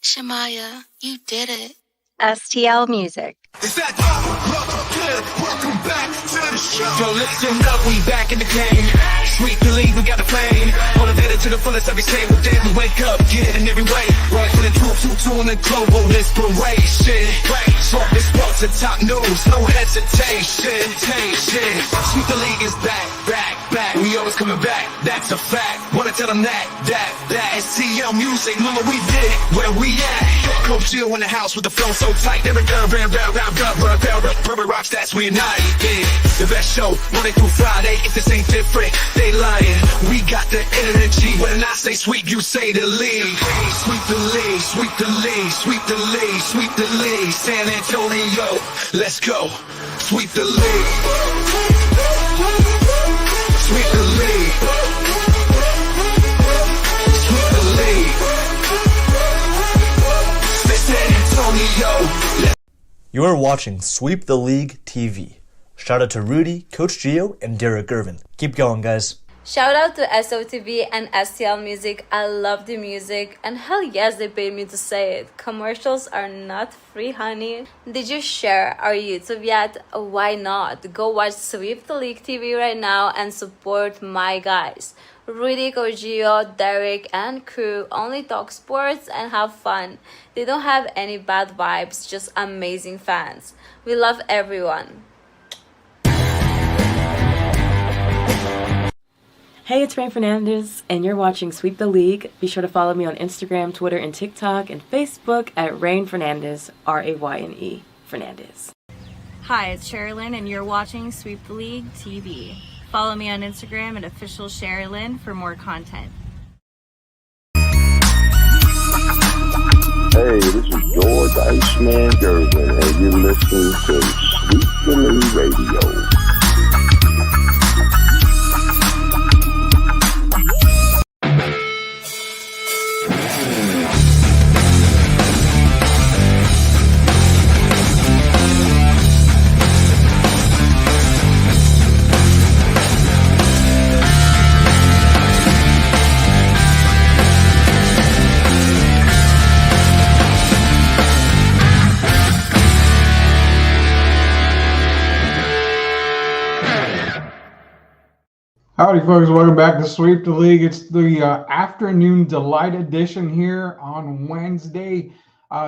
Shamaya, you did it. STL Music. Welcome back to the show. So listen up, we back in the game. Sweep the league, we got the plane. Motivated to the fullest every single day. We wake up, get it in every way. Right from the two in the global inspiration. Talk this sports and top news, no hesitation. Sweep the league is back. We always coming back, that's a fact. Wanna tell them that STL Music, mama, we did it, where we at? Coach Jill in the house with the flow so tight. Derrick and Rudy, Rebroadcast, we unite. Yeah, the best show, Monday through Friday. If this ain't different, they lying. We got the energy. When I say sweep, you say the league. Sweep the league, sweep the league, sweep the league, sweep the league. San Antonio, let's go. Sweep the league. Sweep the league. Sweep the league. San Antonio. You are watching Sweep the League TV. Shout out to Rudy, Coach Gio, and Derrick Irvin. Keep going, guys. Shout out to SOTV and STL Music. I love the music, and hell yes, they paid me to say it. Commercials are not free, honey. Did you share our YouTube yet? Why not? Go watch Sweep the League TV right now and support my guys. Rudy, Coach Gio, Derrick, and crew only talk sports and have fun. They don't have any bad vibes, just amazing fans. We love everyone. Hey, it's Rain Fernandez, and you're watching Sweep the League. Be sure to follow me on Instagram, Twitter, and TikTok, and Facebook at Rain Fernandez, Rayne Fernandez. Hi, it's Sherilyn, and you're watching Sweep the League TV. Follow me on Instagram at official Sherilyn for more content. Hey, this is George Iceman Gervin, and you're listening to Sweep the League Radio. Howdy, folks. Welcome back to Sweep the League. It's the afternoon delight edition here on Wednesday.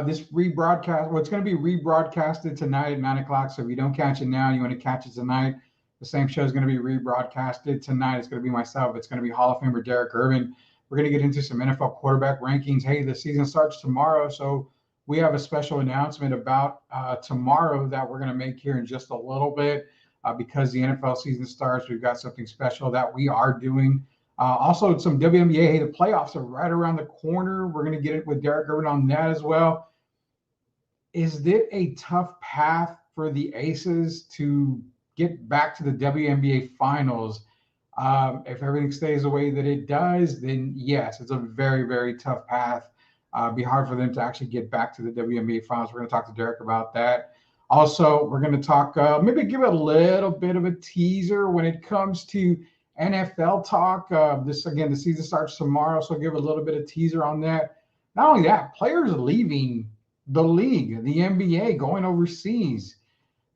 This rebroadcast, well, it's going to be rebroadcasted tonight at 9 o'clock. So if you don't catch it now and you want to catch it tonight, the same show is going to be rebroadcasted tonight. It's going to be myself. It's going to be Hall of Famer Derrick Irvin. We're going to get into some NFL quarterback rankings. Hey, the season starts tomorrow. So we have a special announcement about tomorrow that we're going to make here in just a little bit. Because the NFL season starts, we've got something special that we are doing. Also, some WNBA. Hey, the playoffs are right around the corner. We're going to get it with Derrick Irvin on that as well. Is it a tough path for the Aces to get back to the WNBA finals? If everything stays the way that it does, then yes, it's a very, very tough path. It'd be hard for them to actually get back to the WNBA finals. We're going to talk to Derrick about that. Also, we're going to talk, maybe give a little bit of a teaser when it comes to NFL talk. The season starts tomorrow, so give a little bit of teaser on that. Not only that, players leaving the league, the NBA, going overseas.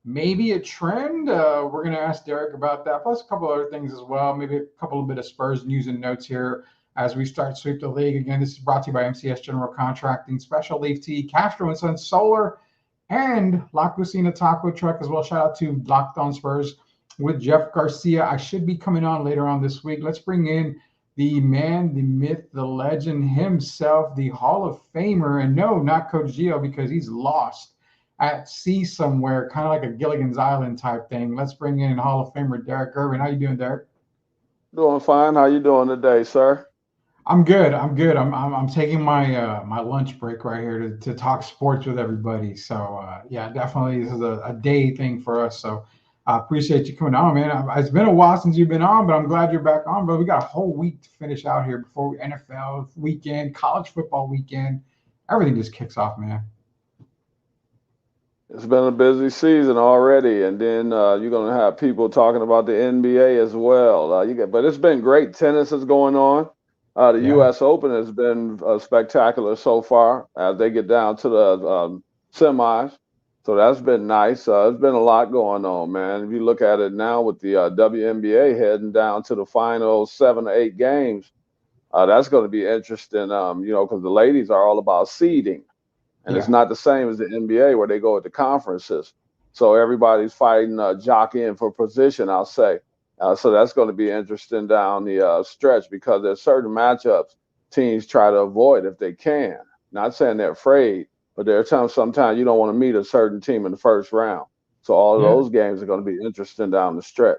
Maybe a trend. We're going to ask Derrick about that, plus a couple other things as well. Maybe a couple of bit of Spurs news and notes here as we start Sweep the League. Again, this is brought to you by MCS General Contracting, Special Leaf Tea, Castro & Sons Solar, and La Cucina Taco Truck as well. Shout out to Locked On Spurs with Jeff Garcia. I should be coming on later on this week. Let's bring in the man, the myth, the legend himself, the Hall of Famer. And no, not Coach Gio, because he's lost at sea somewhere, kind of like a Gilligan's Island type thing. Let's bring in Hall of Famer Derrick Irvin. How you doing, Derrick? Doing fine. How you doing today, sir? I'm good. I'm taking my my lunch break right here to talk sports with everybody. So yeah, definitely this is a day thing for us. So I appreciate you coming on, man. It's been a while since you've been on, but I'm glad you're back on. But we got a whole week to finish out here before NFL weekend, college football weekend. Everything just kicks off, man. It's been a busy season already, and then you're going to have people talking about the NBA as well. But it's been great. Tennis is going on. The Yeah. U.S. Open has been spectacular so far as they get down to the semis. So that's been nice. There's been a lot going on, man. If you look at it now with the WNBA heading down to the final 7 or 8 games, that's going to be interesting, because the ladies are all about seeding. And it's Yeah. not the same as the NBA where they go at the conferences. So everybody's fighting, jockeying for position, I'll say. So that's going to be interesting down the stretch because there's certain matchups teams try to avoid if they can. Not saying they're afraid, but there are times sometimes you don't want to meet a certain team in the first round. So all of Yeah. those games are going to be interesting down the stretch.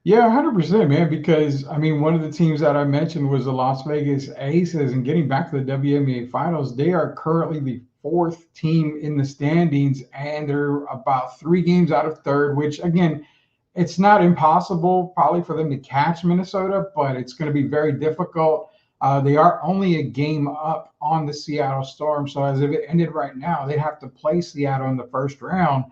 Yeah, 100%, man. Because I mean, one of the teams that I mentioned was the Las Vegas Aces, and getting back to the WNBA Finals, they are currently the fourth team in the standings, and they're about 3 games out of third. Which again, it's not impossible probably for them to catch Minnesota, but it's going to be very difficult. They are only a game up on the Seattle Storm, so as if it ended right now, they'd have to play Seattle in the first round,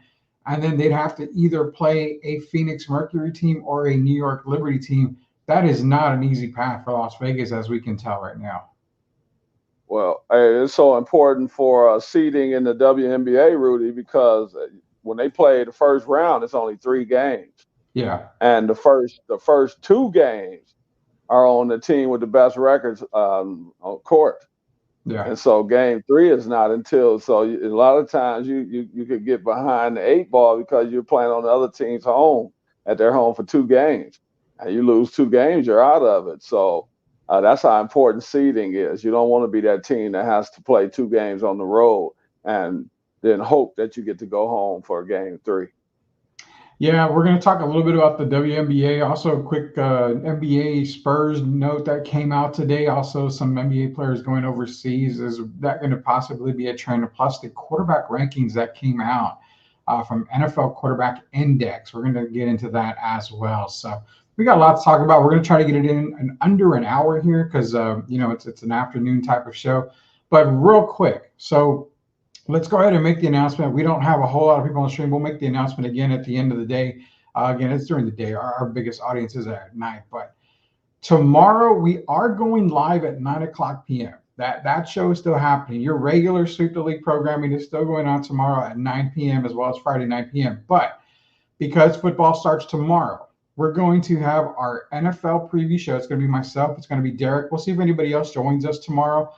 and then they'd have to either play a Phoenix Mercury team or a New York Liberty team. That is not an easy path for Las Vegas, as we can tell right now. Well, it's so important for seeding in the WNBA, Rudy, because when they play the first round, it's only 3 games. Yeah, And the first 2 games are on the team with the best records on court. yeah, And so game 3 is not until, so a lot of times you could get behind the 8 ball because you're playing on the other team's home at their home for 2 games. And you lose 2 games, you're out of it. So that's how important seeding is. You don't want to be that team that has to play 2 games on the road and then hope that you get to go home for game 3. yeah. We're going to talk a little bit about the WNBA. Also, a quick NBA Spurs note that came out today. Also, some NBA players going overseas. Is that going to possibly be a trend? Plus, the quarterback rankings that came out from NFL Quarterback Index. We're going to get into that as well. So we got a lot to talk about. We're going to try to get it in under an hour here because it's an afternoon type of show. But real quick, so let's go ahead and make the announcement. We don't have a whole lot of people on the stream. We'll make the announcement again at the end of the day. Again, it's during the day. Our biggest audience is at night. But tomorrow we are going live at 9:00 p.m. That show is still happening. Your regular Sweep the League programming is still going on tomorrow at 9 p.m. as well as Friday 9 p.m. But because football starts tomorrow, we're going to have our NFL preview show. It's going to be myself. It's going to be Derrick. We'll see if anybody else joins us tomorrow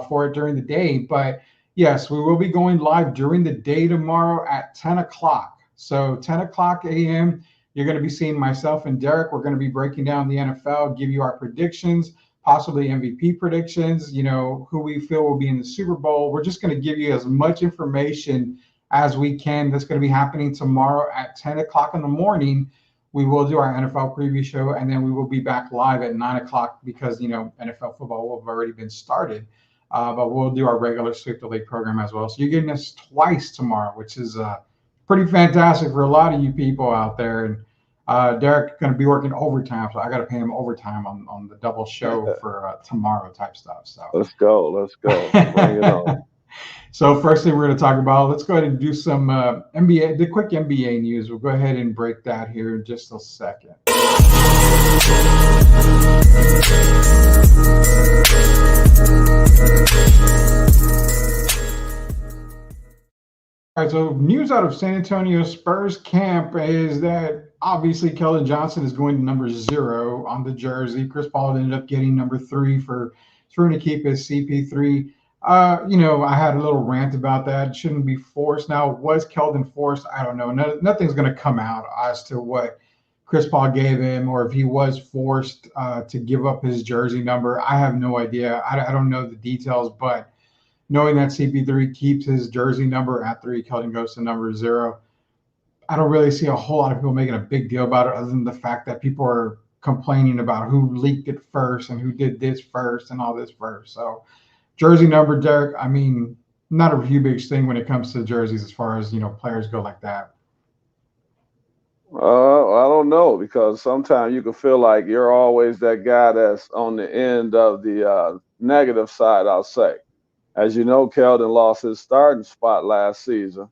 for it during the day. But yes, we will be going live during the day tomorrow at 10 o'clock. So 10 o'clock a.m., you're going to be seeing myself and Derrick. We're going to be breaking down the NFL, give you our predictions, possibly MVP predictions, who we feel will be in the Super Bowl. We're just going to give you as much information as we can. That's going to be happening tomorrow at 10 o'clock in the morning. We will do our NFL preview show, and then we will be back live at 9 o'clock because, NFL football will have already been started. But we'll do our regular Sweep the League program as well. So you're getting us twice tomorrow, which is pretty fantastic for a lot of you people out there. And Derrick's going to be working overtime, so I got to pay him overtime on the double show for tomorrow type stuff. So Let's go. Bring it on. So first thing we're going to talk about, let's go ahead and do some NBA, the quick NBA news. We'll go ahead and break that here in just a second. All right, so news out of San Antonio Spurs camp is that obviously Keldon Johnson is going to number 0 on the jersey. Chris Paul ended up getting number 3 for trying to keep his CP3. I had a little rant about that. It shouldn't be forced. Now, was Keldon forced? I don't know. Nothing's going to come out as to what Chris Paul gave him or if he was forced to give up his jersey number. I have no idea. I don't know the details, but knowing that CP3 keeps his jersey number at 3, Keldon goes to number 0. I don't really see a whole lot of people making a big deal about it other than the fact that people are complaining about who leaked it first and who did this first and all this first. So jersey number, Derrick, I mean, not a huge thing when it comes to jerseys as far as, players go like that. I don't know, because sometimes you can feel like you're always that guy that's on the end of the negative side, I'll say. As you know, Keldon lost his starting spot last season.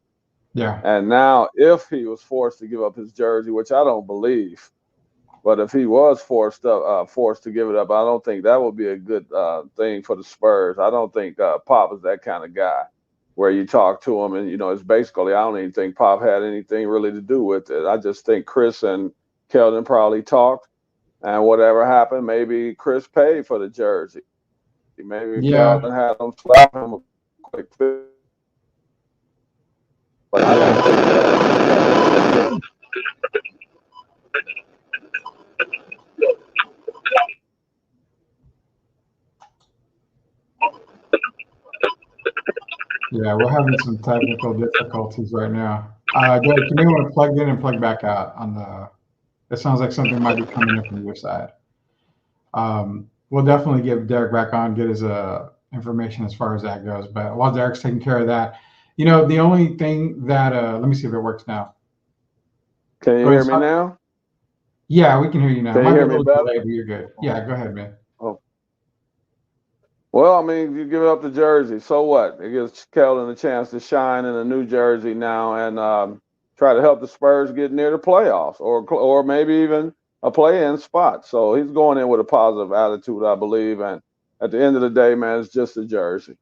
Yeah. And now if he was forced to give up his jersey, which I don't believe, But if he was forced to give it up, I don't think that would be a good thing for the Spurs. I don't think Pop is that kind of guy where you talk to him and it's basically I don't even think Pop had anything really to do with it. I just think Chris and Keldon probably talked, and whatever happened, maybe Chris paid for the jersey. Maybe Yeah. Keldon had him slap him a quick fix. But I don't think Yeah, we're having some technical difficulties right now. Derek, you may want to plug in and plug back out on the. It sounds like something might be coming in from your side. We'll definitely get Derek back on, get his information as far as that goes. But while Derek's taking care of that, the only thing that let me see if it works now. Can you hear me now? Yeah, we can hear you now. Can you hear me better? Delay, but you're good. Yeah, go ahead, man. Oh. Well, I mean, you give up the jersey, so what? It gives Keldon a chance to shine in a new jersey now and try to help the Spurs get near the playoffs or maybe even a play-in spot. So he's going in with a positive attitude, I believe. And at the end of the day, man, it's just a jersey.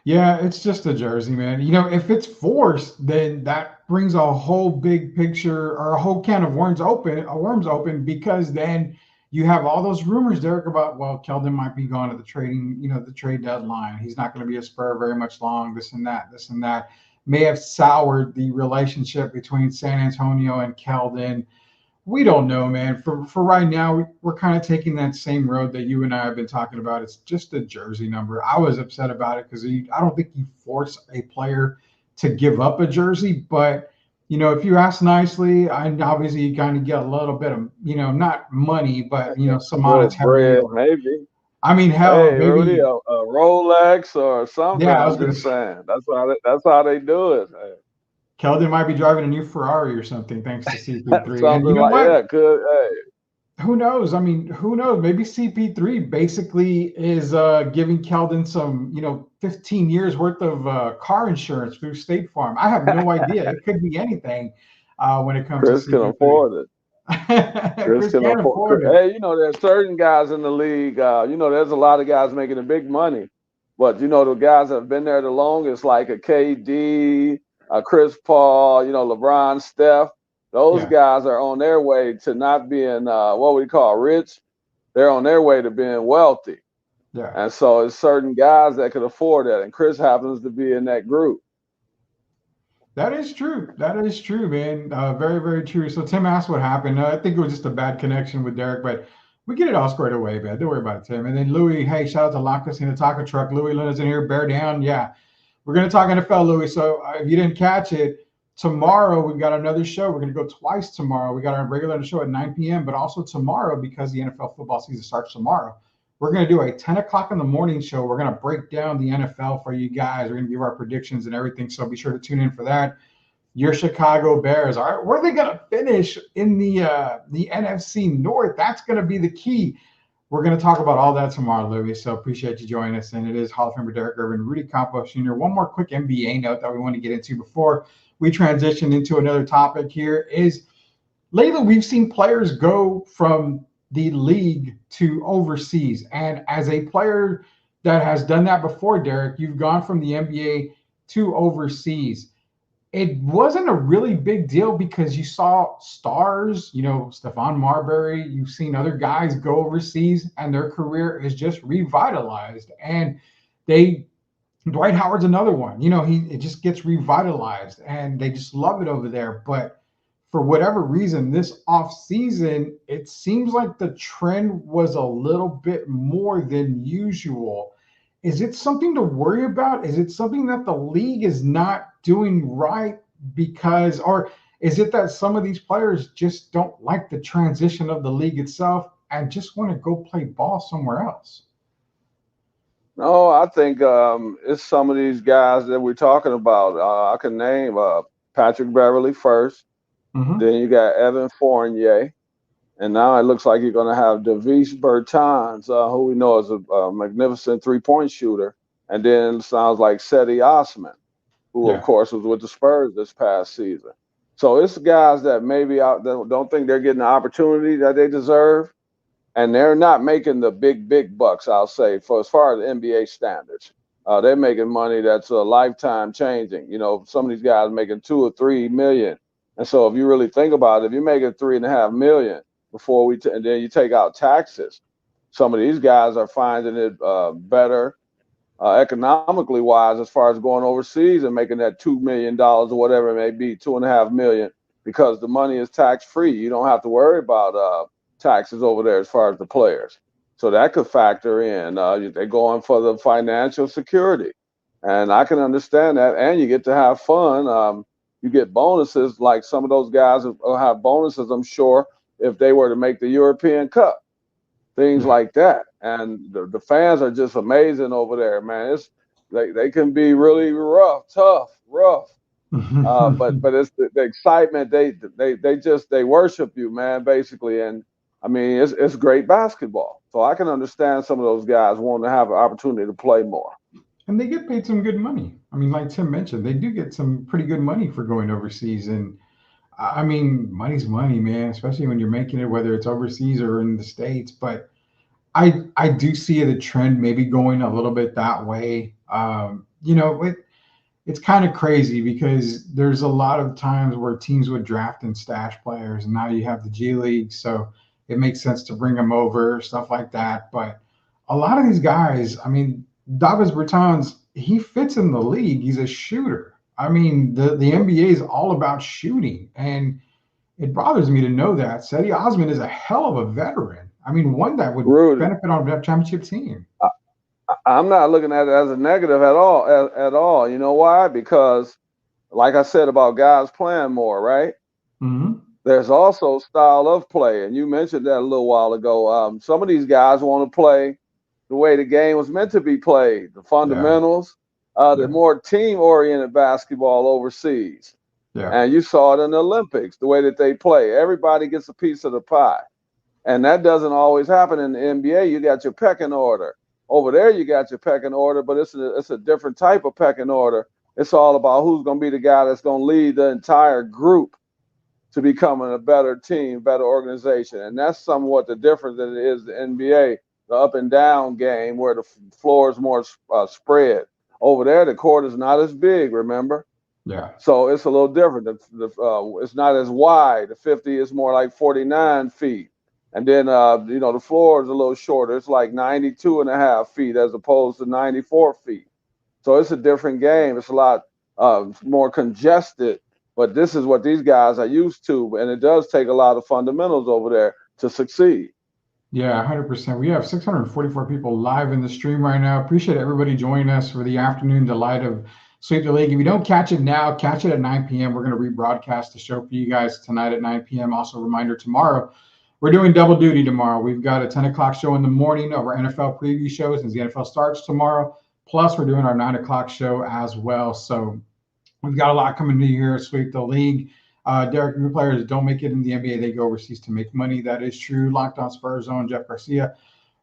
Yeah, it's just a jersey, man. If it's forced, then that brings a whole big picture or a whole can of worms open because then you have all those rumors, Derek, about, well, Keldon might be going to the trade deadline. He's not going to be a Spur very much long, this and that. May have soured the relationship between San Antonio and Keldon. We don't know, man. For right now, we're kind of taking that same road that you and I have been talking about. It's just a jersey number. I was upset about it because I don't think you force a player to give up a jersey. But, if you ask nicely, and obviously you kind of get a little bit of, not money, but, some monetary. Maybe. I mean, hell, maybe Rudy, a Rolex or something. Yeah, I'm just saying. That's how they do it. Hey. Keldon might be driving a new Ferrari or something thanks to CP3. And you know what? Yeah, good. Hey. Who knows? I mean, who knows? Maybe CP3 basically is giving Keldon some, 15 years worth of car insurance through State Farm. I have no idea. It could be anything when it comes Chris to CP3. Can afford it. Chris can afford it. Hey, there's certain guys in the league. There's a lot of guys making the big money. But, the guys that have been there the longest, like a KD, Chris Paul, LeBron, Steph, those guys are on their way to not being what we call rich. They're on their way to being wealthy. Yeah. And so it's certain guys that could afford that. And Chris happens to be in that group. That is true. That is true, man. Very, very true. So Tim asked what happened. I think it was just a bad connection with Derek, but we get it all squared away, man. Don't worry about it, Tim. And then Louis, hey, shout out to Lacus in the taco truck. Louis Luna's in here. Bear down. Yeah. We're going to talk NFL, Louis. So if you didn't catch it, tomorrow we've got another show. We're going to go twice tomorrow. We got our regular show at 9 p.m., but also tomorrow, because the NFL football season starts tomorrow, we're going to do a 10 o'clock in the morning show. We're going to break down the NFL for you guys. We're going to give our predictions and everything. So be sure to tune in for that. Your Chicago Bears. All right, where are they going to finish in the NFC North? That's going to be the key. We're going to talk about all that tomorrow, Louis. So appreciate you joining us. And it is Hall of Famer Derrick Irvin, Rudy Campos Jr. One more quick NBA note that we want to get into before we transition into another topic here is lately we've seen players go from the league to overseas. And as a player that has done that before, Derrick, you've gone from the NBA to overseas. It wasn't a really big deal because you saw stars, Stephon Marbury, you've seen other guys go overseas and their career is just revitalized. And Dwight Howard's another one, it just gets revitalized and they just love it over there. But for whatever reason, this offseason, it seems like the trend was a little bit more than usual. Is it something to worry about? Is it something that the league is not doing right or is it that some of these players just don't like the transition of the league itself and just want to go play ball somewhere else? No, I think it's some of these guys that we're talking about. I can name Patrick Beverly first. Mm-hmm. Then you got Evan Fournier. And now it looks like you're going to have Davis Bertans, who we know is a magnificent three-point shooter. And then it sounds like Seti Osman, who, of course, was with the Spurs this past season. So it's guys that maybe out that don't think they're getting the opportunity that they deserve, and they're not making the big bucks. I'll say for as far as NBA standards, they're making money that's a lifetime changing. You know, some of these guys making 2 or 3 million, and so if you really think about it, if you're making 3.5 million before and then you take out taxes, some of these guys are finding it better economically wise as far as going overseas and making that $2 million or whatever it may be, 2.5 million, because the money is tax free. You don't have to worry about taxes over there as far as the players. So that could factor in. They're going for the financial security. And I can understand that. And you get to have fun. You get bonuses, like some of those guys will have bonuses, I'm sure, if they were to make the European Cup. Things like that, and the fans are just amazing over there, man. They can be really tough, rough, but it's the excitement. They worship you, man, basically, and I mean it's great basketball. So I can understand some of those guys wanting to have an opportunity to play more. And they get paid some good money. I mean, like Tim mentioned, they do get some pretty good money for going overseas. And I mean, money's money, man, especially when you're making it, whether it's overseas or in the States. But I do see the trend maybe going a little bit that way. It's kind of crazy because there's a lot of times where teams would draft and stash players, and now you have the G League, so it makes sense to bring them over, stuff like that. But a lot of these guys, I mean, Davis Bertans, he fits in the league. He's a shooter. I mean, the NBA is all about shooting, and it bothers me to know that. Cedi Osman is a hell of a veteran. I mean, one that would benefit on a championship team. I'm not looking at it as a negative at all. At all. You know why? Because, like I said about guys playing more, right? Mm-hmm. There's also style of play, and you mentioned that a little while ago. Some of these guys want to play the way the game was meant to be played, the fundamentals, the more team-oriented basketball overseas. Yeah. And you saw it in the Olympics, the way that they play. Everybody gets a piece of the pie. And that doesn't always happen in the NBA. You got your pecking order. Over there, you got your pecking order, but it's a different type of pecking order. It's all about who's going to be the guy that's going to lead the entire group to becoming a better team, better organization. And that's somewhat the difference that it is the NBA, the up and down game where the floor is more spread. Over there, the court is not as big, remember? Yeah. So it's a little different. It's not as wide. The 50 is more like 49 feet. And then, the floor is a little shorter. It's like 92.5 feet as opposed to 94 feet. So it's a different game. It's a lot more congested. But this is what these guys are used to. And it does take a lot of fundamentals over there to succeed. Yeah, 100%. We have 644 people live in the stream right now. Appreciate everybody joining us for the afternoon delight of Sweep the League. If you don't catch it now, catch it at 9 p.m. We're going to rebroadcast the show for you guys tonight at 9 p.m. Also, a reminder tomorrow, we're doing double duty tomorrow. We've got a 10 o'clock show in the morning of our NFL preview shows as the NFL starts tomorrow. Plus, we're doing our 9 o'clock show as well. So we've got a lot coming to you here at Sweep the League. Derrick, new players don't make it in the NBA. They go overseas to make money. That is true. Locked On Spurs Zone, Jeff Garcia.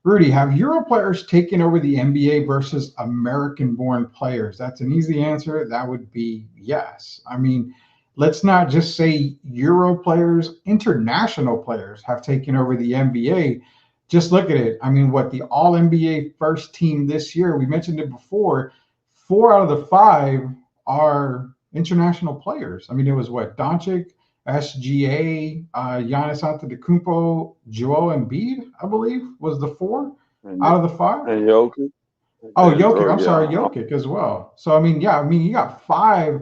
Rudy, have Euro players taken over the NBA versus American-born players? That's an easy answer. That would be yes. I mean, let's not just say Euro players, international players have taken over the NBA. Just look at it. I mean, the All-NBA first team this year, we mentioned it before, 4 out of the 5 are international players. I mean, it was Doncic, SGA, Giannis Antetokounmpo, Joel Embiid, I believe, was the 4 out of the 5. And Jokic. Oh, Jokic. I'm sorry, Jokic as well. So, I mean, you got 5,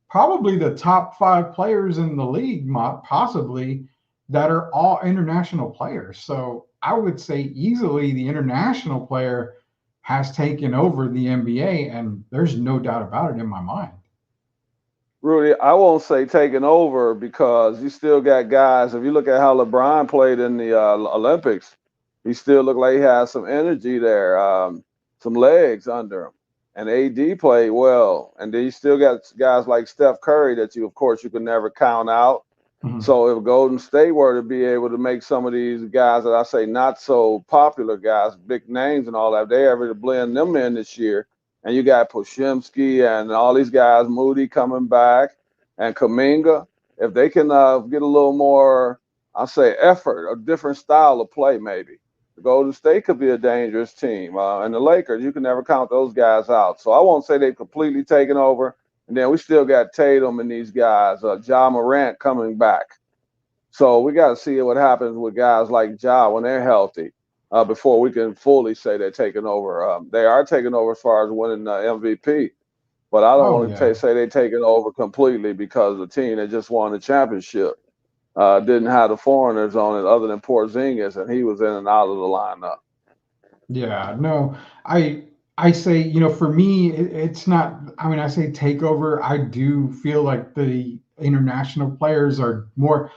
probably the top 5 players in the league, possibly, that are all international players. So I would say easily the international player has taken over the NBA, and there's no doubt about it in my mind. Rudy, I won't say taking over because you still got guys. If you look at how LeBron played in the Olympics, he still looked like he had some energy there, some legs under him. And AD played well. And then you still got guys like Steph Curry that you could never count out. Mm-hmm. So if Golden State were to be able to make some of these guys that I say not so popular guys, big names and all that, they ever to blend them in this year. And you got Poshimski and all these guys, Moody coming back, and Kuminga. if they can get a little more, I'll say, effort, a different style of play, maybe. The Golden State could be a dangerous team. And the Lakers, you can never count those guys out. So I won't say they've completely taken over. And then we still got Tatum and these guys, Ja Morant coming back. So we got to see what happens with guys like Ja when they're healthy before we can fully say they're taking over. They are taking over as far as winning MVP. But I don't want to say they're taking over completely because the team that just won the championship didn't have the foreigners on it other than Porzingis, and he was in and out of the lineup. Yeah, no, I say, you know, for me, it's not, I mean, I say takeover. I do feel like the international players are more,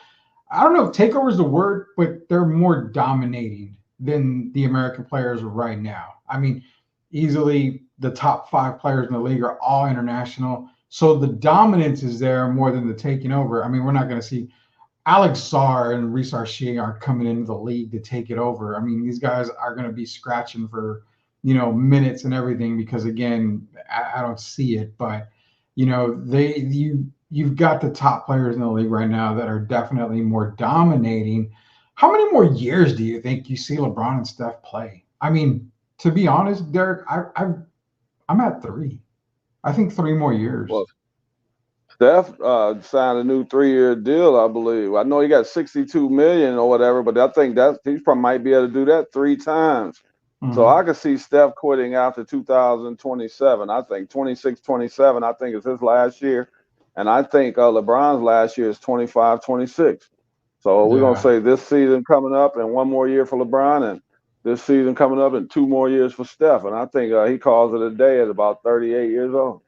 I don't know if takeover is the word, but they're more dominating than the American players right now. I mean, easily the top 5 players in the league are all international. So the dominance is there more than the taking over. I mean, we're not going to see Alex Sarr and Reece Shea are coming into the league to take it over. I mean, these guys are going to be scratching for, you know, minutes and everything because, again, I don't see it. But, you know, you've got the top players in the league right now that are definitely more dominating. How many more years do you think you see LeBron and Steph play? I mean, to be honest, Derek, I'm at 3. I think 3 more years. Well, Steph signed a new 3-year deal, I believe. I know he got $62 million or whatever, but I think that he probably might be able to do that 3 times. So I could see Steph quitting after 2027. I think 26, 27, I think is his last year. And I think LeBron's last year is 25, 26. So we're going to say this season coming up and 1 more year for LeBron and this season coming up and 2 more years for Steph. And I think he calls it a day at about 38 years old.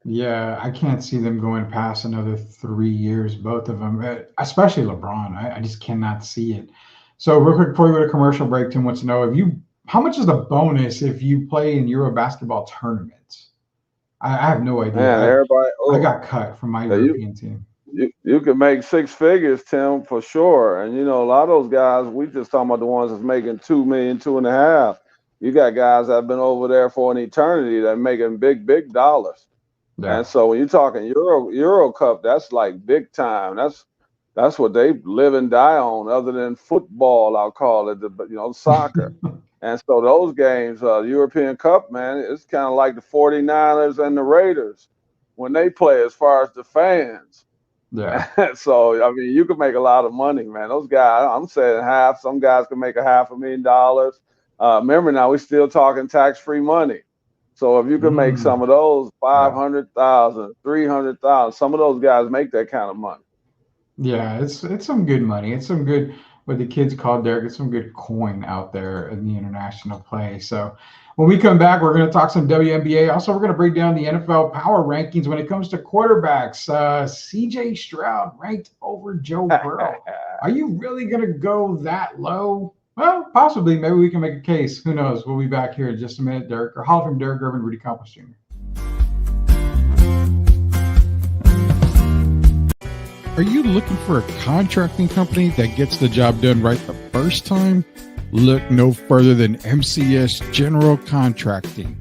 Yeah, I can't see them going past another 3 years, both of them, especially LeBron. I just cannot see it. So real quick before we go to commercial break, Tim wants to know how much is the bonus if you play in Euro basketball tournaments? I have no idea. Man, I got cut from my European team. You can make 6 figures, Tim, for sure. And, you know, a lot of those guys, we just talking about the ones that's making $2 million, $2.5 million. You got guys that have been over there for an eternity that are making big, big dollars. Yeah. And so when you're talking Euro Cup, that's like big time. That's what they live and die on, other than football, I'll call it, soccer. And so those games, European Cup, man, it's kind of like the 49ers and the Raiders when they play as far as the fans. Yeah. So, I mean, you can make a lot of money, man. Those guys, I'm saying half. Some guys can make $500,000. Remember now, we're still talking tax-free money. So if you can make some of those, 500,000, 300,000, some of those guys make that kind of money. Yeah, it's some good money. It's some good, what the kids call, Derek, it's some good coin out there in the international play. So when we come back, we're going to talk some WNBA. Also, we're going to break down the NFL power rankings when it comes to quarterbacks. CJ Stroud ranked over Joe Burrow. Are you really going to go that low? Well, possibly. Maybe we can make a case. Who knows? We'll be back here in just a minute, Derek. Or Hall from Derrick Irvin, Rudy Campos Jr. Are you looking for a contracting company that gets the job done right the first time? Look no further than MCS General Contracting.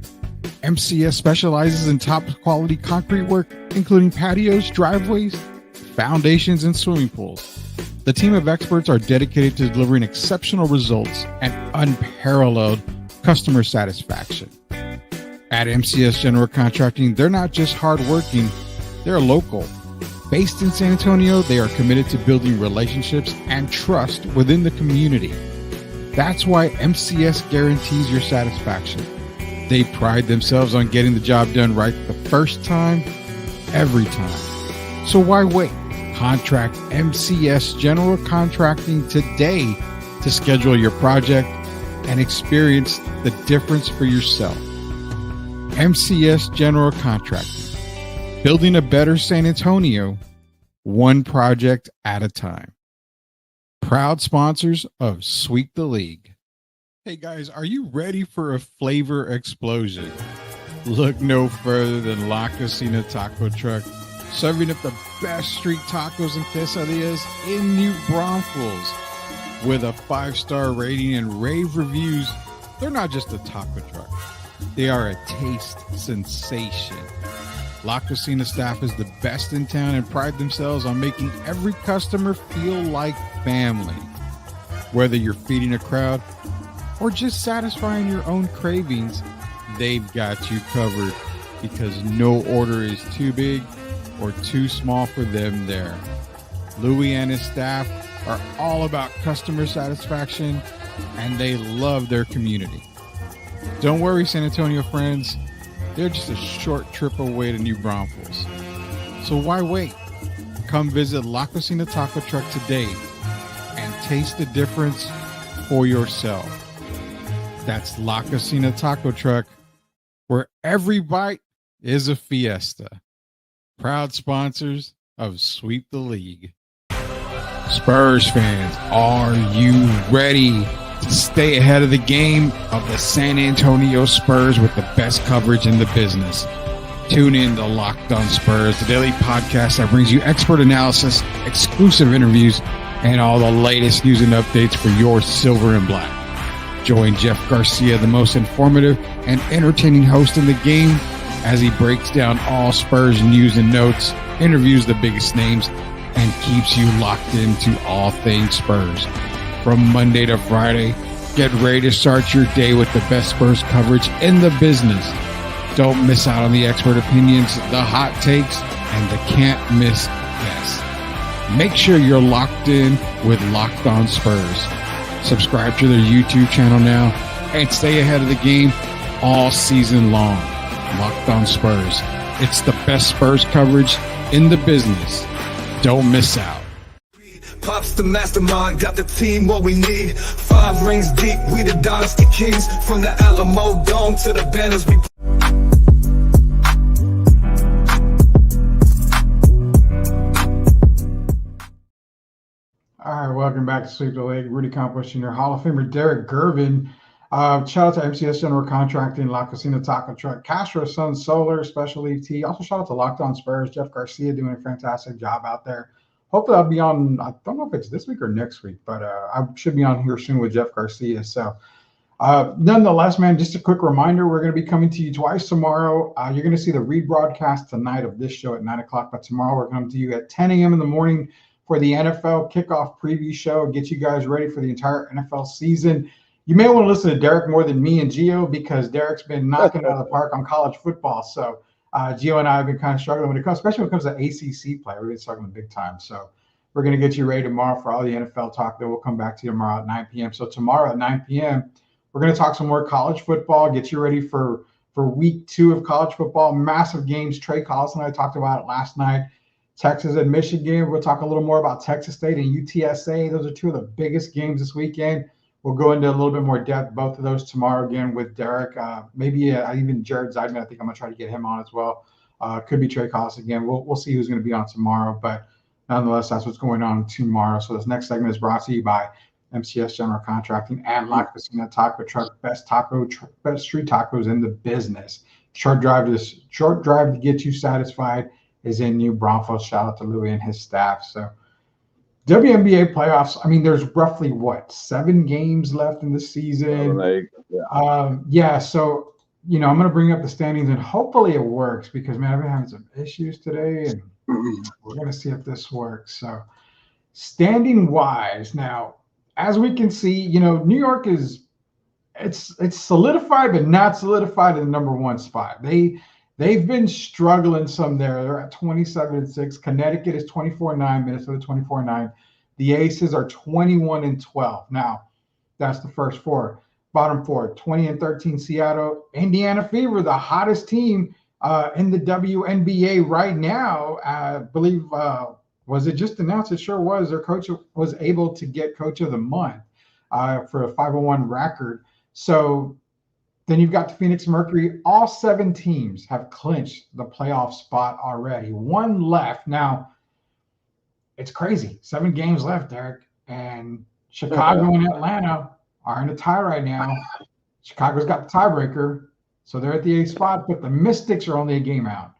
MCS specializes in top quality concrete work, including patios, driveways, foundations, and swimming pools. The team of experts are dedicated to delivering exceptional results and unparalleled customer satisfaction. At MCS General Contracting, they're not just hardworking, they're local. Based in San Antonio, they are committed to building relationships and trust within the community. That's why MCS guarantees your satisfaction. They pride themselves on getting the job done right the first time, every time. So why wait? Contract MCS General Contracting today to schedule your project and experience the difference for yourself. MCS General Contracting, building a better San Antonio, one project at a time. Proud sponsors of Sweep the League. Hey guys, are you ready for a flavor explosion? Look no further than La Cocina Taco Truck, serving up the best street tacos and quesadillas in New Braunfels. With a 5-star rating and rave reviews, they're not just a taco truck. They are a taste sensation. La Cocina staff is the best in town and pride themselves on making every customer feel like family. Whether you're feeding a crowd or just satisfying your own cravings, they've got you covered because no order is too big or too small for them there. Louis and his staff are all about customer satisfaction and they love their community. Don't worry, San Antonio friends. They're just a short trip away to New Braunfels. So why wait? Come visit La Cocina Taco Truck today and taste the difference for yourself. That's La Cocina Taco Truck, where every bite is a fiesta. Proud sponsors of Sweep the League. Spurs fans, are you ready to stay ahead of the game of the San Antonio Spurs with the best coverage in the business? Tune in to Locked On Spurs, the daily podcast that brings you expert analysis, exclusive interviews, and all the latest news and updates for your silver and black. Join Jeff Garcia, the most informative and entertaining host in the game, as he breaks down all Spurs news and notes, interviews the biggest names, and keeps you locked into all things Spurs. From Monday to Friday, get ready to start your day with the best Spurs coverage in the business. Don't miss out on the expert opinions, the hot takes, and the can't-miss guests. Make sure you're locked in with Locked On Spurs. Subscribe to their YouTube channel now and stay ahead of the game all season long. Locked On Spurs. It's the best Spurs coverage in the business. Don't miss out. Pops the mastermind, got the team what we need. 5 rings deep, we the Dynasty Kings. From the Alamo Dome to the banners we... All right, welcome back to Sweep the League. Rudy Campos, your Hall of Famer Derrick Gervin. Shout out to MCS General Contracting, La Cocina Taco Truck, Castro Sun Solar, Special ET. Also shout out to Locked On Spurs, Jeff Garcia doing a fantastic job out there. Hopefully I'll be on, I don't know if it's this week or next week, but I should be on here soon with Jeff Garcia. So nonetheless, man, just a quick reminder, we're going to be coming to you twice tomorrow. You're going to see the rebroadcast tonight of this show at 9 o'clock, but tomorrow we're coming to you at 10 a.m. in the morning for the NFL kickoff preview show, get you guys ready for the entire NFL season. You may want to listen to Derrick more than me and Gio because Derrick's been knocking it out of the park on college football. So Gio and I have been kind of struggling when it comes, especially when it comes to ACC play. We've been struggling big time. So we're going to get you ready tomorrow for all the NFL talk. Then we'll come back to you tomorrow at 9 p.m. So tomorrow at 9 p.m., we're going to talk some more college football, get you ready for week 2 of college football. Massive games. Trey Collins and I talked about it last night. Texas and Michigan. We'll talk a little more about Texas State and UTSA. Those are 2 of the biggest games this weekend. We'll go into a little bit more depth, both of those tomorrow again with Derrick. Maybe even Jared Zeidman. I think I'm going to try to get him on as well. Could be Trey Collins again. We'll see who's going to be on tomorrow. But nonetheless, that's what's going on tomorrow. So this next segment is brought to you by MCS General Contracting and La Cocina Taco Truck. Best street tacos in the business. Short drive to get you satisfied is in New Braunfels. Shout out to Louis and his staff. So WNBA playoffs, I mean, there's roughly, 7 games left in the season? Yeah, so, I'm going to bring up the standings, and hopefully it works because, man, I've been having some issues today, and we're going to see if this works. So standing-wise, now, as we can see, New York it's solidified but not solidified in the number 1 spot. They've been struggling some there. They're at 27-6. Connecticut is 24-9. Minnesota 24-9. The Aces are 21-12. Now, that's the first 4. Bottom 4, 20-13 Seattle. Indiana Fever, the hottest team in the WNBA right now. I believe, was it just announced? It sure was. Their coach was able to get Coach of the Month for a 501 record. So then you've got the Phoenix Mercury. All 7 teams have clinched the playoff spot already. 1 left. Now, it's crazy. 7 games left, Derrick. And Chicago and Atlanta are in a tie right now. Chicago's got the tiebreaker, so they're at the 8th spot, but the Mystics are only a game out.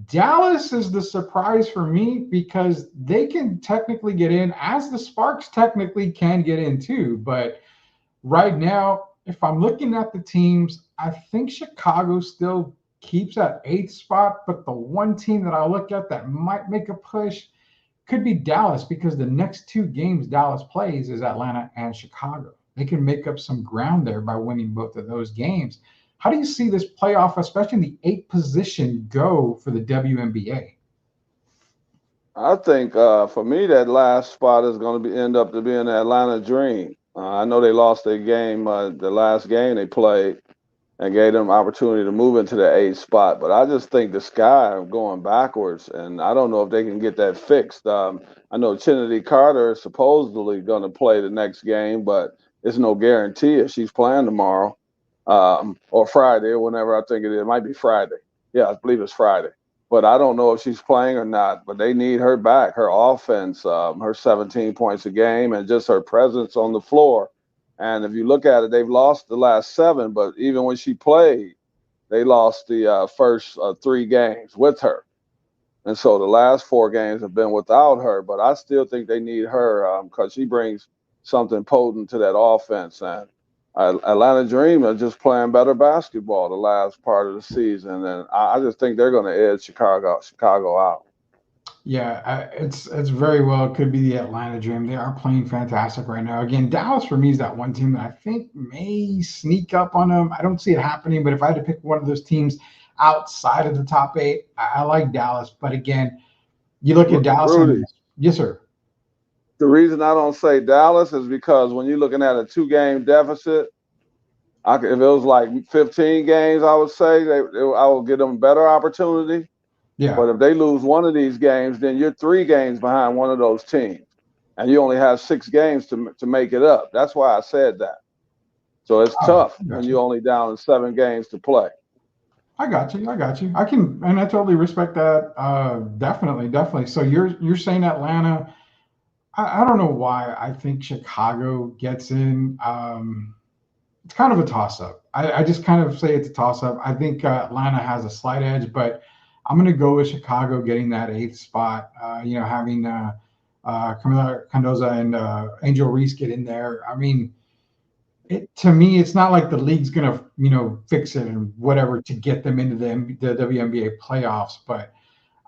Dallas is the surprise for me because they can technically get in, as the Sparks technically can get in too. But right now, if I'm looking at the teams, I think Chicago still keeps that 8th spot, but the one team that I look at that might make a push could be Dallas, because the next 2 games Dallas plays is Atlanta and Chicago. They can make up some ground there by winning both of those games. How do you see this playoff, especially in the 8th position, go for the WNBA? I think for me that last spot is going to end up to be an Atlanta Dream. I know they lost their game, the last game they played, and gave them opportunity to move into the 8th spot. But I just think the Sky are going backwards, and I don't know if they can get that fixed. I know Trinity Carter is supposedly going to play the next game, but it's no guarantee if she's playing tomorrow or Friday or whenever I think it is. It might be Friday. Yeah, I believe it's Friday. But I don't know if she's playing or not. But they need her back. Her offense, her 17 points a game, and just her presence on the floor. And if you look at it, they've lost the last 7. But even when she played, they lost the first 3 games with her. And so the last 4 games have been without her. But I still think they need her because she brings something potent to that offense. And Atlanta Dream are just playing better basketball the last part of the season, and I just think they're going to edge Chicago out. Yeah, it's very well could be the Atlanta Dream. They are playing fantastic right now. Again, Dallas for me is that one team that I think may sneak up on them. I don't see it happening, but if I had to pick one of those teams outside of the top 8, I like Dallas. But again, you look at Dallas. Rudy. Yes, sir. The reason I don't say Dallas is because when you're looking at a 2-game deficit, if it was like 15 games, I would say I will give them better opportunity. Yeah. But if they lose one of these games, then you're 3 games behind one of those teams, and you only have 6 games to make it up. That's why I said that. So it's tough when you're only down 7 games to play. I got you. I can, and I totally respect that. Definitely. So you're saying Atlanta. I don't know why I think Chicago gets in. It's kind of a toss-up. I just kind of say it's a toss-up. I think Atlanta has a slight edge, but I'm going to go with Chicago getting that 8th spot. Having Camila Condoza and Angel Reese get in there. I mean, to me, it's not like the league's going to, fix it and whatever to get them into the WNBA playoffs, but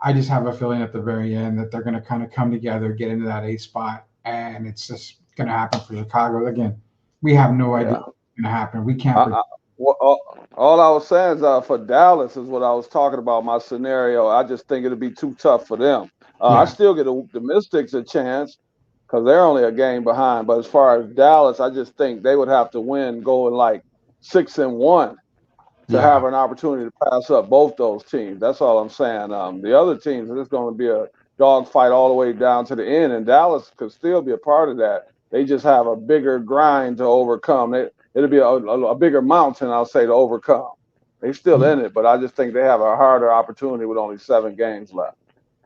I just have a feeling at the very end that they're going to kind of come together, get into that 8th spot, and it's just going to happen for Chicago. Again, we have no idea what's going to happen. We can't. All I was saying is for Dallas is what I was talking about, my scenario. I just think it'll be too tough for them. I still get the Mystics a chance because they're only a game behind. But as far as Dallas, I just think they would have to win going like 6-1. To have an opportunity to pass up both those teams. That's all I'm saying. The other teams, it's going to be a dogfight all the way down to the end, and Dallas could still be a part of that. They just have a bigger grind to overcome. It'll be a bigger mountain, I'll say, to overcome. They're still in it, but I just think they have a harder opportunity with only 7 games left.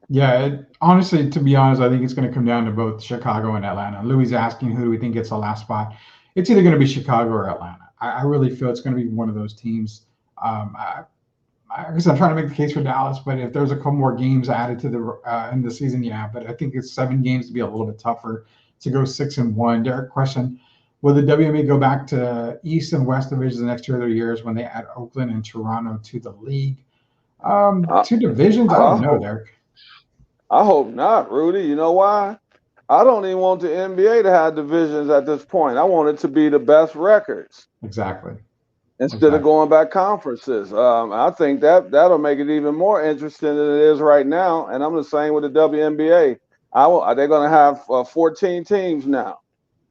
Yeah, honestly, to be honest, I think it's going to come down to both Chicago and Atlanta. Louis asking who do we think gets the last spot. It's either going to be Chicago or Atlanta. I really feel it's going to be one of those teams. I guess I'm trying to make the case for Dallas, but if there's a couple more games added to the in the season, but I think it's 7 games to be a little bit tougher to go 6-1. Derek, question: will the WNBA go back to East and West divisions the next 2 other years when they add Oakland and Toronto to the league? 2 divisions? I don't know, Derek. I hope not, Rudy. You know why? I don't even want the NBA to have divisions at this point. I want it to be the best records. Exactly. Instead of going back conferences. I think that'll make it even more interesting than it is right now. And I'm the same with the WNBA. They're going to have 14 teams now.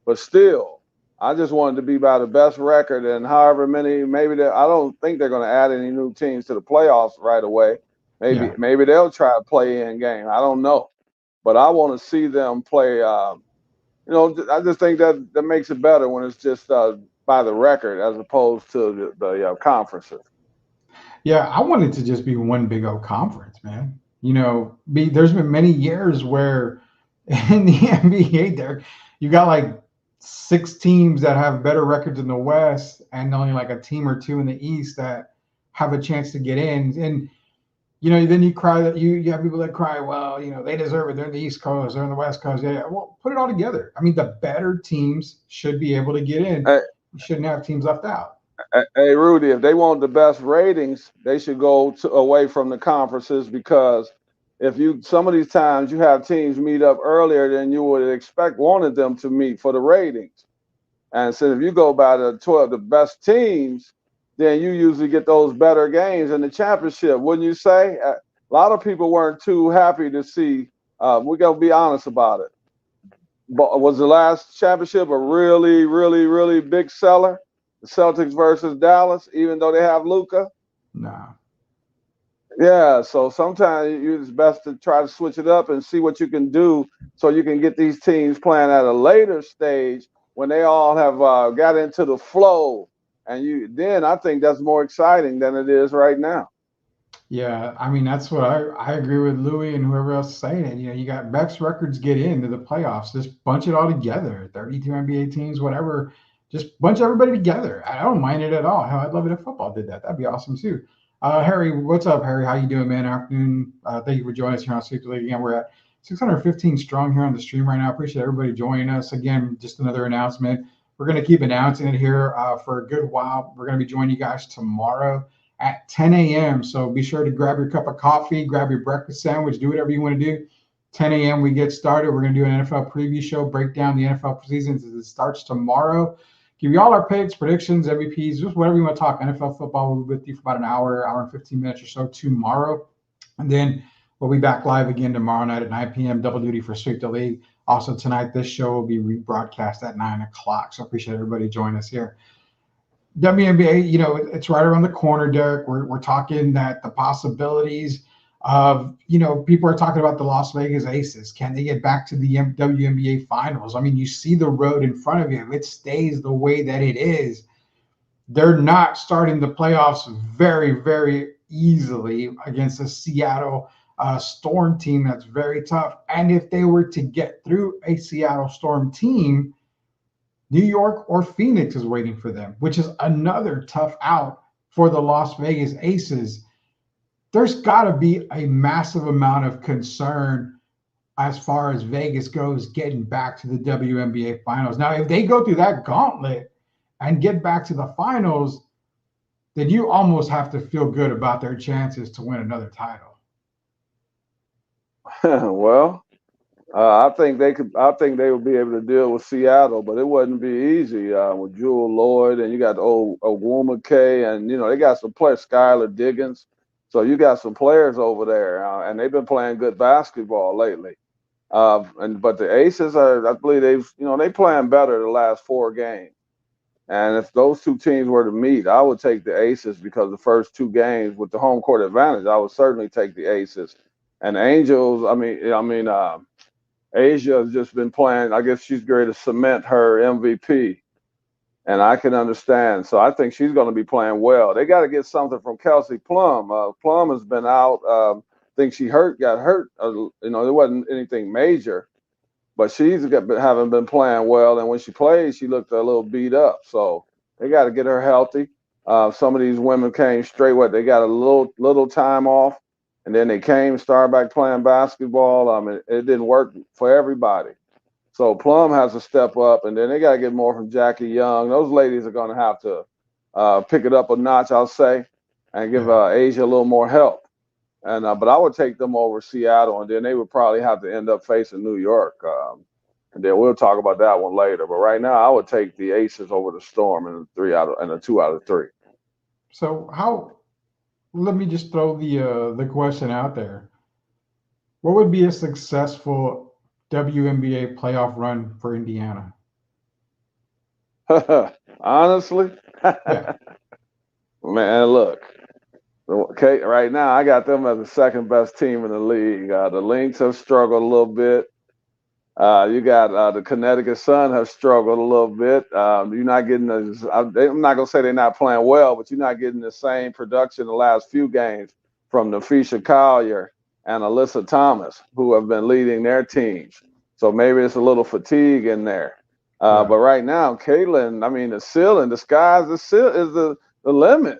But still, I just wanted to be by the best record. And however many, I don't think they're going to add any new teams to the playoffs right away. Maybe they'll try a play-in game. I don't know. But I want to see them play. I just think that makes it better when it's just by the record as opposed to the conferences. Yeah, I want it to just be one big old conference, man. There's been many years where in the NBA, there you got like 6 teams that have better records in the West and only like a team or 2 in the East that have a chance to get in. And then you cry that you have people that cry, well, they deserve it. They're in the East Coast, they're in the West Coast. Yeah, well, put it all together. I mean, the better teams should be able to get in. You shouldn't have teams left out. Hey, Rudy, if they want the best ratings, they should go away from the conferences because if you some of these times you have teams meet up earlier than you would expect wanted them to meet for the ratings. And so if you go by the 12 the best teams, then you usually get those better games in the championship, wouldn't you say? A lot of people weren't too happy to see. We're gonna be honest about it. But was the last championship a really, really, really big seller? The Celtics versus Dallas, even though they have Luka. Nah. Yeah, so sometimes it's best to try to switch it up and see what you can do so you can get these teams playing at a later stage when they all have got into the flow. And then I think that's more exciting than it is right now. Yeah, I mean that's what I agree with Louis and whoever else is saying it. You know, you got best records get into the playoffs. Just bunch it all together. 32 NBA teams, whatever. Just bunch everybody together. I don't mind it at all. Hell, I'd love it if football did that. That'd be awesome too. Harry, what's up, Harry? How you doing, man? Afternoon. Thank you for joining us here on Sweep the League. Again, we're at 615 strong here on the stream right now. Appreciate everybody joining us. Again, just another announcement. We're going to keep announcing it here for a good while. We're going to be joining you guys tomorrow at 10 a.m. So be sure to grab your cup of coffee, grab your breakfast sandwich, do whatever you want to do. 10 a.m. we get started. We're going to do an NFL preview show, break down the NFL season as it starts tomorrow. Give you all our picks, predictions, MVPs, just whatever you want to talk. NFL football will be with you for about an hour and 15 minutes or so tomorrow. And then we'll be back live again tomorrow night at 9 p.m. Double duty for Sweep the League. Also tonight, this show will be rebroadcast at 9 o'clock. So appreciate everybody joining us here. WNBA, you know, it's right around the corner, Derek. We're talking that the possibilities of, you know, people are talking about the Las Vegas Aces. Can they get back to the WNBA finals? I mean, you see the road in front of you. If it stays the way that it is, they're not starting the playoffs very, very easily against a Seattle Storm team that's very tough. And if they were to get through a Seattle Storm team, New York or Phoenix is waiting for them, which is another tough out for the Las Vegas Aces. There's got to be a massive amount of concern as far as Vegas goes getting back to the WNBA finals. Now, if they go through that gauntlet and get back to the finals, then you almost have to feel good about their chances to win another title. Well, I think they could. I think they would be able to deal with Seattle, but it wouldn't be easy with Jewel Lloyd and you got Ogwuma K, and you know they got some players, Skylar Diggins. So you got some players over there, and they've been playing good basketball lately. But the Aces are, I believe they playing better the last 4 games. And if those two teams were to meet, I would take the Aces because the first 2 games with the home court advantage, I would certainly take the Aces. And the Angels, Asia has just been playing. I guess she's going to cement her MVP, and I can understand. So I think she's going to be playing well. They got to get something from Kelsey Plum. Plum has been out. I think she got hurt. It wasn't anything major, but haven't been playing well. And when she played, she looked a little beat up. So they got to get her healthy. Some of these women came straight. They got a little time off. And then they started back playing basketball. It didn't work for everybody. So Plum has to step up, and then they got to get more from Jackie Young. Those ladies are going to have to pick it up a notch, I'll say, and give Asia a little more help. And but I would take them over Seattle, and then they would probably have to end up facing New York. And then we'll talk about that one later. But right now, I would take the Aces over the Storm in the 2 out of 3. So let me just throw the question out there. What would be a successful WNBA playoff run for Indiana? Honestly, Yeah. Man, look. Okay, right now I got them as the second best team in the league. The Lynx have struggled a little bit. You got the Connecticut Sun have struggled a little bit. You're not getting I'm not gonna say they're not playing well, but you're not getting the same production the last few games from Nafisha Collier and Alyssa Thomas, who have been leading their teams. So maybe it's a little fatigue in there. But right now, Caitlin, the ceiling, the sky is the limit.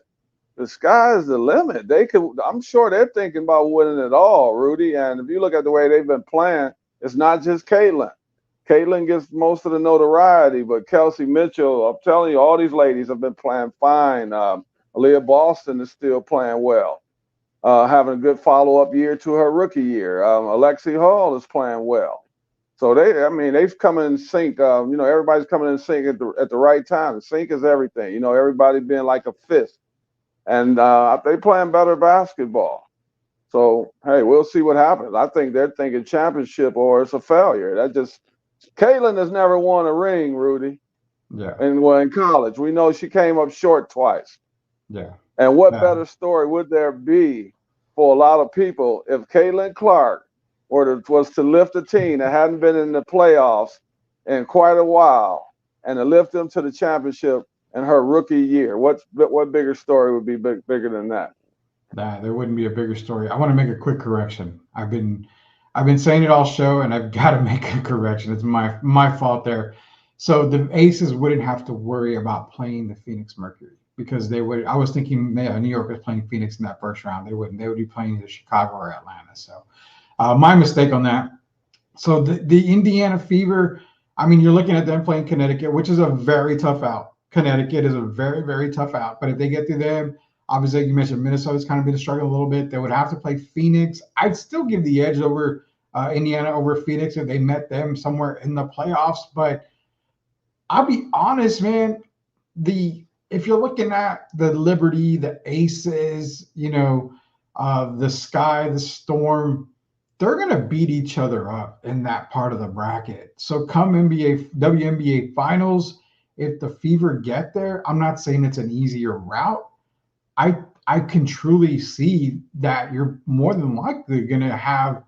The sky is the limit. I'm sure they're thinking about winning it all, Rudy. And if you look at the way they've been playing, it's not just Caitlin. Caitlin gets most of the notoriety, but Kelsey Mitchell, I'm telling you, all these ladies have been playing fine. Aaliyah Boston is still playing well, having a good follow-up year to her rookie year. Alexi Hall is playing well. So they've come in sync. Everybody's coming in sync at the right time. The sync is everything. Everybody being like a fist, and they playing better basketball. So hey, we'll see what happens. I think they're thinking championship or it's a failure. Caitlin has never won a ring, Rudy. Yeah. And in college, we know she came up short twice. Yeah. And what better story would there be for a lot of people if Caitlin Clark was to lift a team that hadn't been in the playoffs in quite a while and to lift them to the championship in her rookie year? What bigger story would be bigger than that? Nah, there wouldn't be a bigger story. I want to make a quick correction. I've been saying it all show, and I've got to make a correction. It's my fault there. So the Aces wouldn't have to worry about playing the Phoenix Mercury because they would. I was thinking New York was playing Phoenix in that first round. They wouldn't. They would be playing either Chicago or Atlanta. So my mistake on that. So the Indiana Fever. I mean, you're looking at them playing Connecticut, which is a very tough out. Connecticut is a very, very tough out. But if they get through them, obviously, you mentioned Minnesota's kind of been struggling a little bit. They would have to play Phoenix. I'd still give the edge over Indiana over Phoenix if they met them somewhere in the playoffs. But I'll be honest, man. If you're looking at the Liberty, the Aces, the Sky, the Storm, they're going to beat each other up in that part of the bracket. So come WNBA Finals, if the Fever get there, I'm not saying it's an easier route. I can truly see that you're more than likely going to have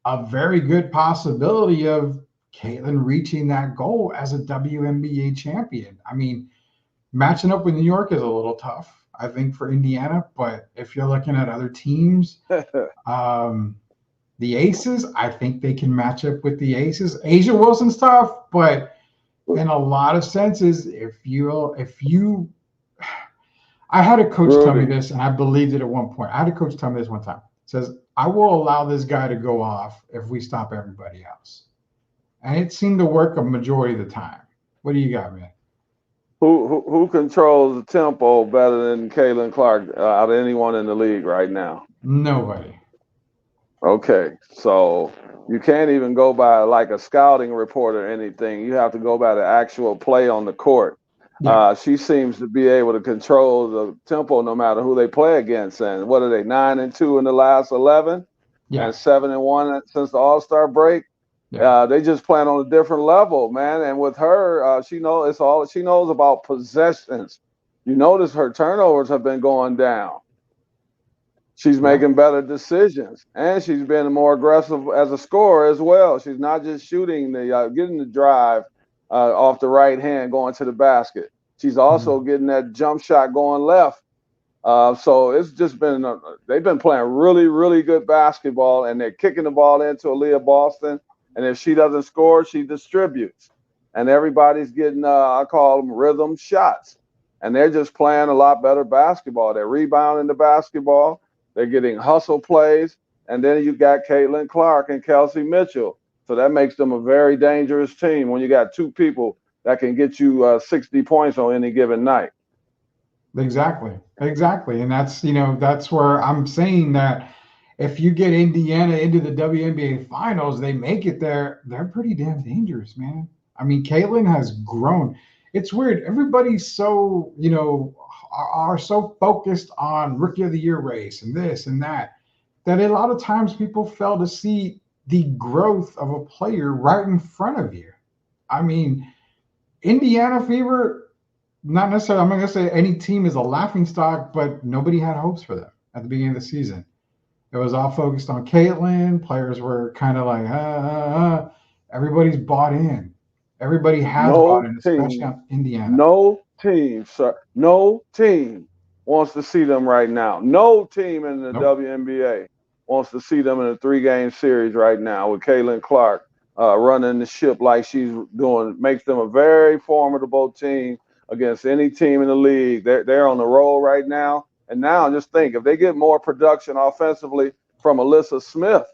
a very good possibility of Caitlin reaching that goal as a WNBA champion. I mean, matching up with New York is a little tough, I think, for Indiana. But if you're looking at other teams, the Aces, I think they can match up with the Aces. Asia Wilson's tough, but in a lot of senses, I had a coach tell me this, and I believed it at one point. I had a coach tell me this one time. It says, I will allow this guy to go off if we stop everybody else. And it seemed to work a majority of the time. What do you got, man? Who controls the tempo better than Caitlin Clark out of anyone in the league right now? Nobody. Okay, so you can't even go by like a scouting report or anything. You have to go by the actual play on the court. Yeah. She seems to be able to control the tempo no matter who they play against. And what are they, 9-2 in the last 11? Yeah. And 7-1 since the All-Star break? Yeah. They just playing on a different level, man. And with her, she knows about possessions. You notice her turnovers have been going down. She's making better decisions, and she's been more aggressive as a scorer as well. She's not just shooting getting the drive off the right hand going to the basket. She's also getting that jump shot going left. So it's just been they've been playing really, really good basketball, and they're kicking the ball into Aaliyah Boston. And if she doesn't score, she distributes. And everybody's getting, I call them rhythm shots. And they're just playing a lot better basketball. They're rebounding the basketball. They're getting hustle plays. And then you got Caitlin Clark and Kelsey Mitchell. So that makes them a very dangerous team when you got two people that can get you 60 points on any given night. Exactly. And that's where I'm saying that if you get Indiana into the WNBA Finals, they make it there, they're pretty damn dangerous, man. I mean, Caitlin has grown. It's weird. Everybody's so, are so focused on Rookie of the Year race and this and that a lot of times people fail to see the growth of a player right in front of you. I mean, Indiana Fever, not necessarily, I'm not going to say any team is a laughingstock, but nobody had hopes for them at the beginning of the season. It was all focused on Caitlin. Players were kind of like, Everybody's bought in. Everybody has bought in, especially on Indiana. No team, sir. No team wants to see them right now. No team in the WNBA wants to see them in a 3-game series right now with Caitlin Clark running the ship like she's doing. Makes them a very formidable team against any team in the league. They're on the roll right now. And now just think, if they get more production offensively from Alyssa Smith,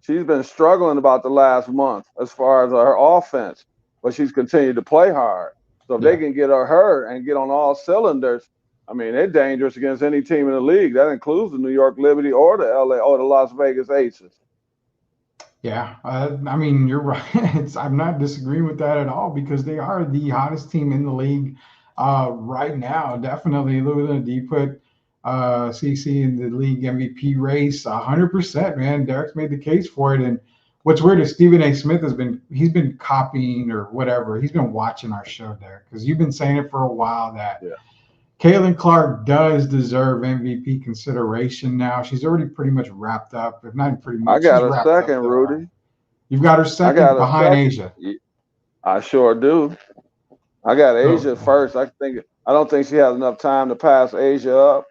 she's been struggling about the last month as far as her offense, but she's continued to play hard. So if they can get her and get on all cylinders, I mean, they're dangerous against any team in the league. That includes the New York Liberty or the LA or the Las Vegas Aces. Yeah, I mean, you're right. I'm not disagreeing with that at all because they are the hottest team in the league right now. Definitely, Louisville D put CC in the league MVP race 100%, man. Derek's made the case for it. And what's weird is Stephen A. Smith he's been copying or whatever. He's been watching our show, Derek, because you've been saying it for a while that Caitlin Clark does deserve MVP consideration now. She's already pretty much wrapped up, if not pretty much. I got a second, Rudy. You've got her second behind Asia. I sure do. I got Asia first. I don't think she has enough time to pass Asia up.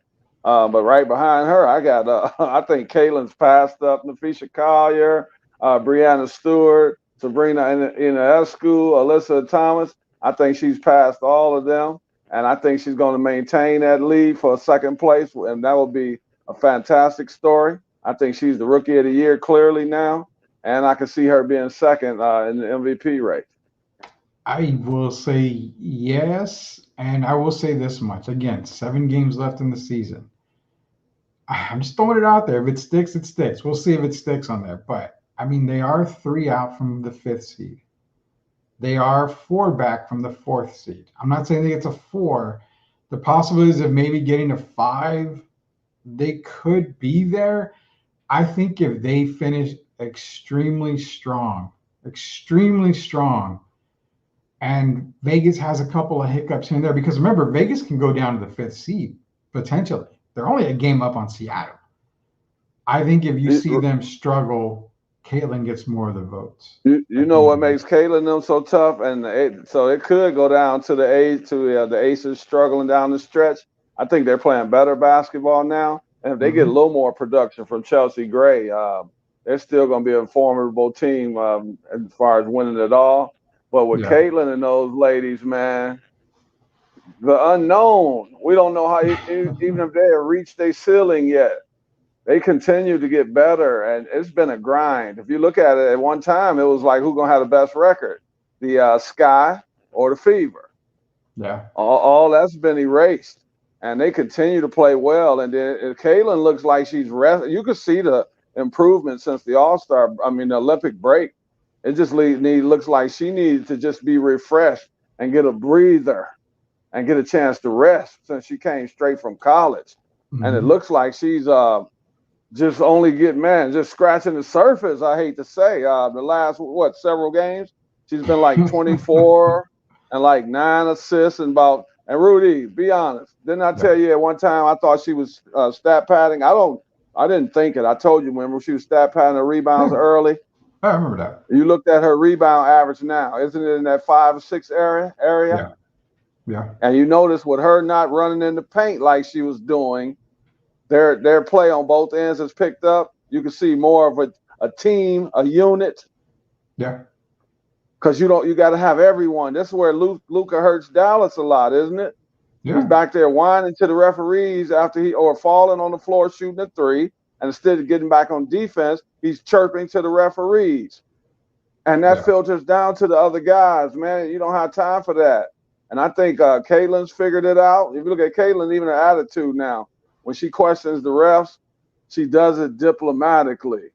But right behind her, I got I think Caitlin's passed up Nafisha Collier, Brianna Stewart, Sabrina Ionescu, Alyssa Thomas. I think she's passed all of them. And I think she's going to maintain that lead for second place, and that will be a fantastic story. I think she's the Rookie of the Year clearly now, and I can see her being second in the MVP race. I will say yes, and I will say this much. Again, 7 games left in the season. I'm just throwing it out there. If it sticks, it sticks. We'll see if it sticks on there. But, I mean, they are 3 out from the 5th seed. They are 4 back from the 4th seed. I'm not saying they get to 4. The possibilities of maybe getting to 5, they could be there. I think if they finish extremely strong, and Vegas has a couple of hiccups here and there, because remember, Vegas can go down to the 5th seed, potentially. They're only a game up on Seattle. I think if you see them struggle, Caitlin gets more of the votes. You know what makes Caitlin them so tough, and so it could go down to the Aces struggling down the stretch. I think they're playing better basketball now, and if they get a little more production from Chelsea Gray, they're still going to be a formidable team as far as winning it all. But with Caitlin and those ladies, man, the unknown. We don't know how even if they have reached their ceiling yet. They continue to get better, and it's been a grind. If you look at it, at one time, it was like who's going to have the best record, the Sky or the Fever. Yeah. All that's been erased, and they continue to play well. And then Caitlin looks like she's you can see the improvement since the the Olympic break. It just looks like she needs to just be refreshed and get a breather and get a chance to rest since she came straight from college. And it looks like she's just scratching the surface, I hate to say. The last, several games, she's been like 24 and like 9 assists and Rudy, be honest. Didn't I tell you at one time I thought she was stat padding? I didn't think it. I told you, remember, she was stat padding her rebounds early. I remember that. You looked at her rebound average now. Isn't it in that 5 or 6 area? Yeah. And you notice with her not running in the paint like she was doing, their play on both ends has picked up. You can see more of a team, a unit. Yeah. Because you got to have everyone. This is where Luka hurts Dallas a lot, isn't it? Yeah. He's back there whining to the referees after falling on the floor shooting a 3, and instead of getting back on defense, he's chirping to the referees. And that filters down to the other guys, man. You don't have time for that. And I think Caitlin's figured it out. If you look at Caitlin, even her attitude now, when she questions the refs, she does it diplomatically.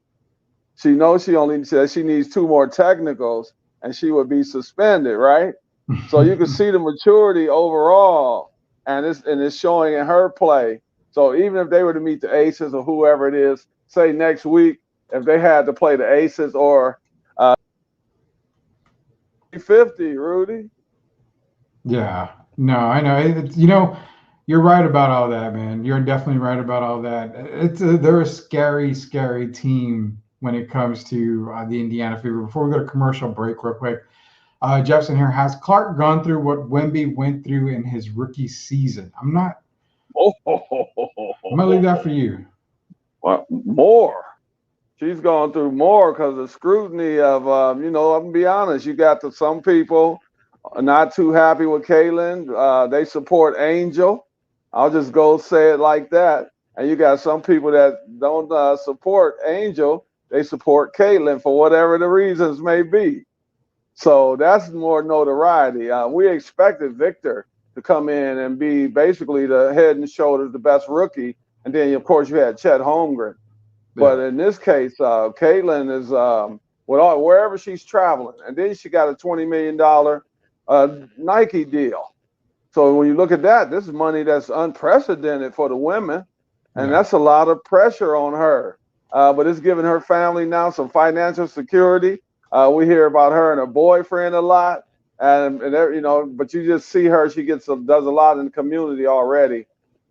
She knows she needs 2 more technicals, and she would be suspended, right? So you can see the maturity overall, and it's showing in her play. So even if they were to meet the Aces or whoever it is, say next week, if they had to play the Aces or 50, Rudy. Yeah, no, I know. You're right about all that, man. You're definitely right about all that. They're a scary, scary team when it comes to the Indiana Fever. Before we go to commercial break real quick, Jefferson here, has Clark gone through what Wemby went through in his rookie season? I'm going to leave that for you. Well, more. She's gone through more because the scrutiny of, I'm going to be honest, you got some people not too happy with Caitlin. They support Angel. I'll just go say it like that. And you got some people that don't support Angel, they support Caitlyn for whatever the reasons may be. So that's more notoriety. We expected Victor to come in and be basically the head and shoulders the best rookie. And then, of course, you had Chet Holmgren. Yeah. But in this case, Caitlyn is wherever she's traveling. And then she got a $20 million Nike deal. So when you look at that, this is money that's unprecedented for the women. And that's a lot of pressure on her. But it's giving her family now some financial security. We hear about her and her boyfriend a lot, and but you just see her. She does a lot in the community already,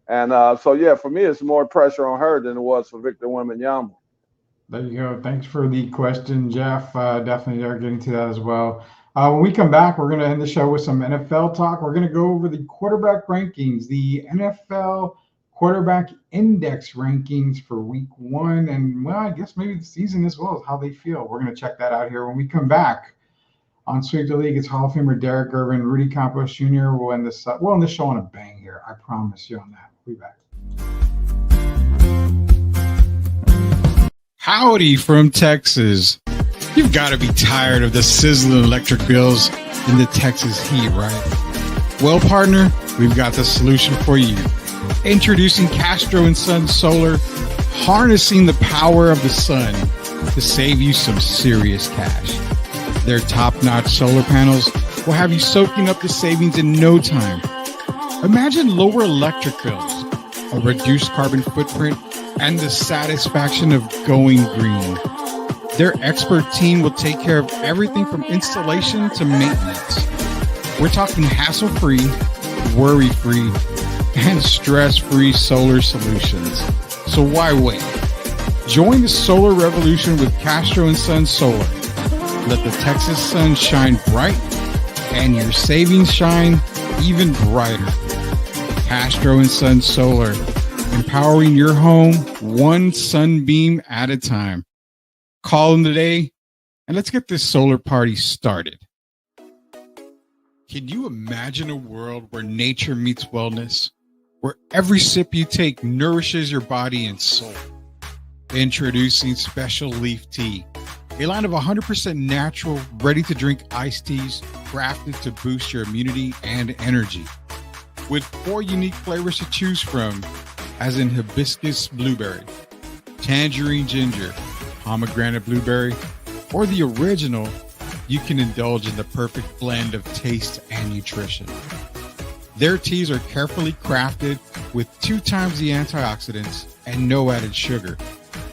and so yeah, for me, it's more pressure on her than it was for Victor Wembanyama. There you go. Thanks for the question, Jeff. Definitely are getting to that as well. When we come back, we're going to end the show with some NFL talk. We're going to go over the quarterback rankings, the NFL quarterback index rankings for week 1, and well, I guess maybe the season as well, as how they feel. We're going to check that out here when we come back on Sweep the League. It's Hall of Famer Derrick Irvin, Rudy Campos Jr. We'll end this show on a bang here. I promise you on that. We'll be back. Howdy from Texas. You've got to be tired of the sizzling electric bills in the Texas heat, right? Well, partner, we've got the solution for you. Introducing Castro & Son Solar, harnessing the power of the sun to save you some serious cash. Their top-notch solar panels will have you soaking up the savings in no time. Imagine lower electric bills, a reduced carbon footprint, and the satisfaction of going green. Their expert team will take care of everything from installation to maintenance. We're talking hassle-free, worry-free, and stress-free solar solutions. So why wait? Join the solar revolution with Castro & Son Solar. Let the Texas sun shine bright and your savings shine even brighter. Castro & Son Solar, empowering your home one sunbeam at a time. Call them today and let's get this solar party started. Can you imagine a world where nature meets wellness? Where every sip you take nourishes your body and soul. Introducing Special Leaf Tea, a line of 100% natural, ready-to-drink iced teas crafted to boost your immunity and energy. With 4 unique flavors to choose from, as in hibiscus blueberry, tangerine ginger, pomegranate blueberry, or the original, you can indulge in the perfect blend of taste and nutrition. Their teas are carefully crafted with 2 times the antioxidants and no added sugar.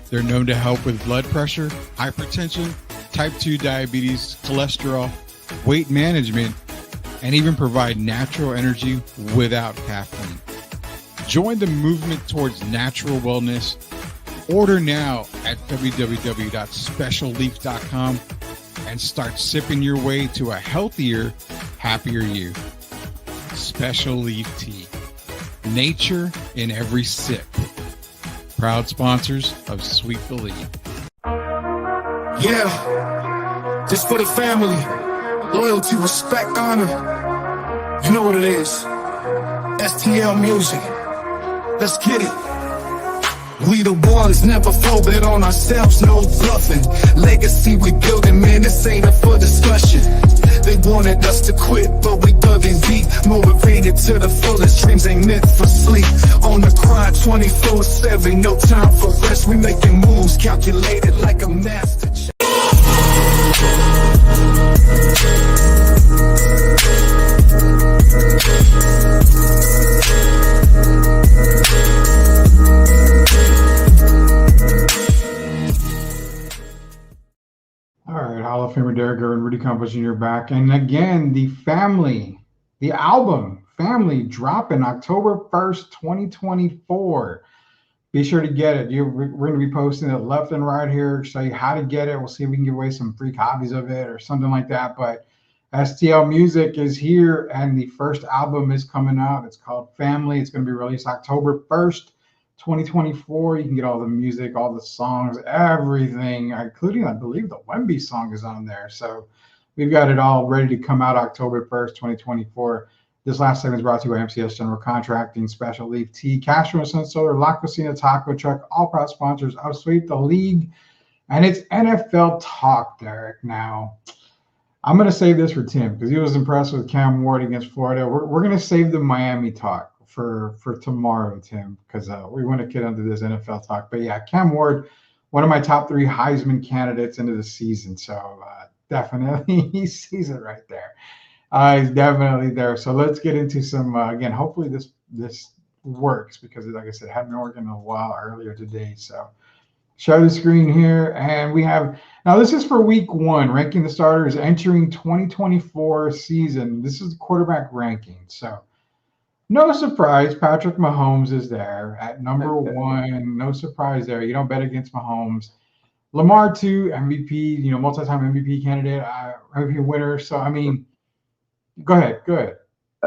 They're known to help with blood pressure, hypertension, type 2 diabetes, cholesterol, weight management, and even provide natural energy without caffeine. Join the movement towards natural wellness. Order now at www.specialleaf.com and start sipping your way to a healthier, happier you. Special Leaf Tea. Nature in every sip. Proud sponsors of Sweep the League. Yeah, just for the family. Loyalty, respect, honor. You know what it is. STL Music. Let's get it. We the ones, never folded on ourselves, no bluffing. Legacy we building, man, this ain't up for discussion. They wanted us to quit, but we dug in deep. Motivated to the fullest, dreams ain't meant for sleep. On the grind 24/7, no time for rest. We making moves, calculated like a master. All right, Hall of Famer Derrick Irvin, Rudy Campos Jr. back. And again, the album Family dropping October 1st, 2024. Be sure to get it. We're going to be posting it left and right here, show you how to get it. We'll see if we can give away some free copies of it or something like that. But STL Music is here, and the first album is coming out. It's called Family. It's going to be released October 1st. 2024. You can get all the music, all the songs, everything, including, I believe, the Wemby song is on there. So we've got it all ready to come out October 1st, 2024. This last segment is brought to you by MCS General Contracting, Special Leaf Tea, Castro & Son Solar, La Cocina Taco Truck, all proud sponsors of Sweep the League. And it's NFL talk, Derrick. Now, I'm going to save this for Tim because he was impressed with Cam Ward against Florida. We're going to save the Miami talk for tomorrow, Tim, because we want to get into this NFL talk. But yeah, Cam Ward, one of my top 3 Heisman candidates into the season. So definitely he sees it right there. He's definitely there. So let's get into some, again, hopefully this works because, like I said, I hadn't been working in a while earlier today. So share the screen here. And we have, now this is for week 1, ranking the starters entering 2024 season. This is the quarterback ranking. So no surprise, Patrick Mahomes is there at number 1. No surprise there. You don't bet against Mahomes. Lamar 2, MVP, multi-time MVP candidate, MVP winner. So, I mean, go ahead.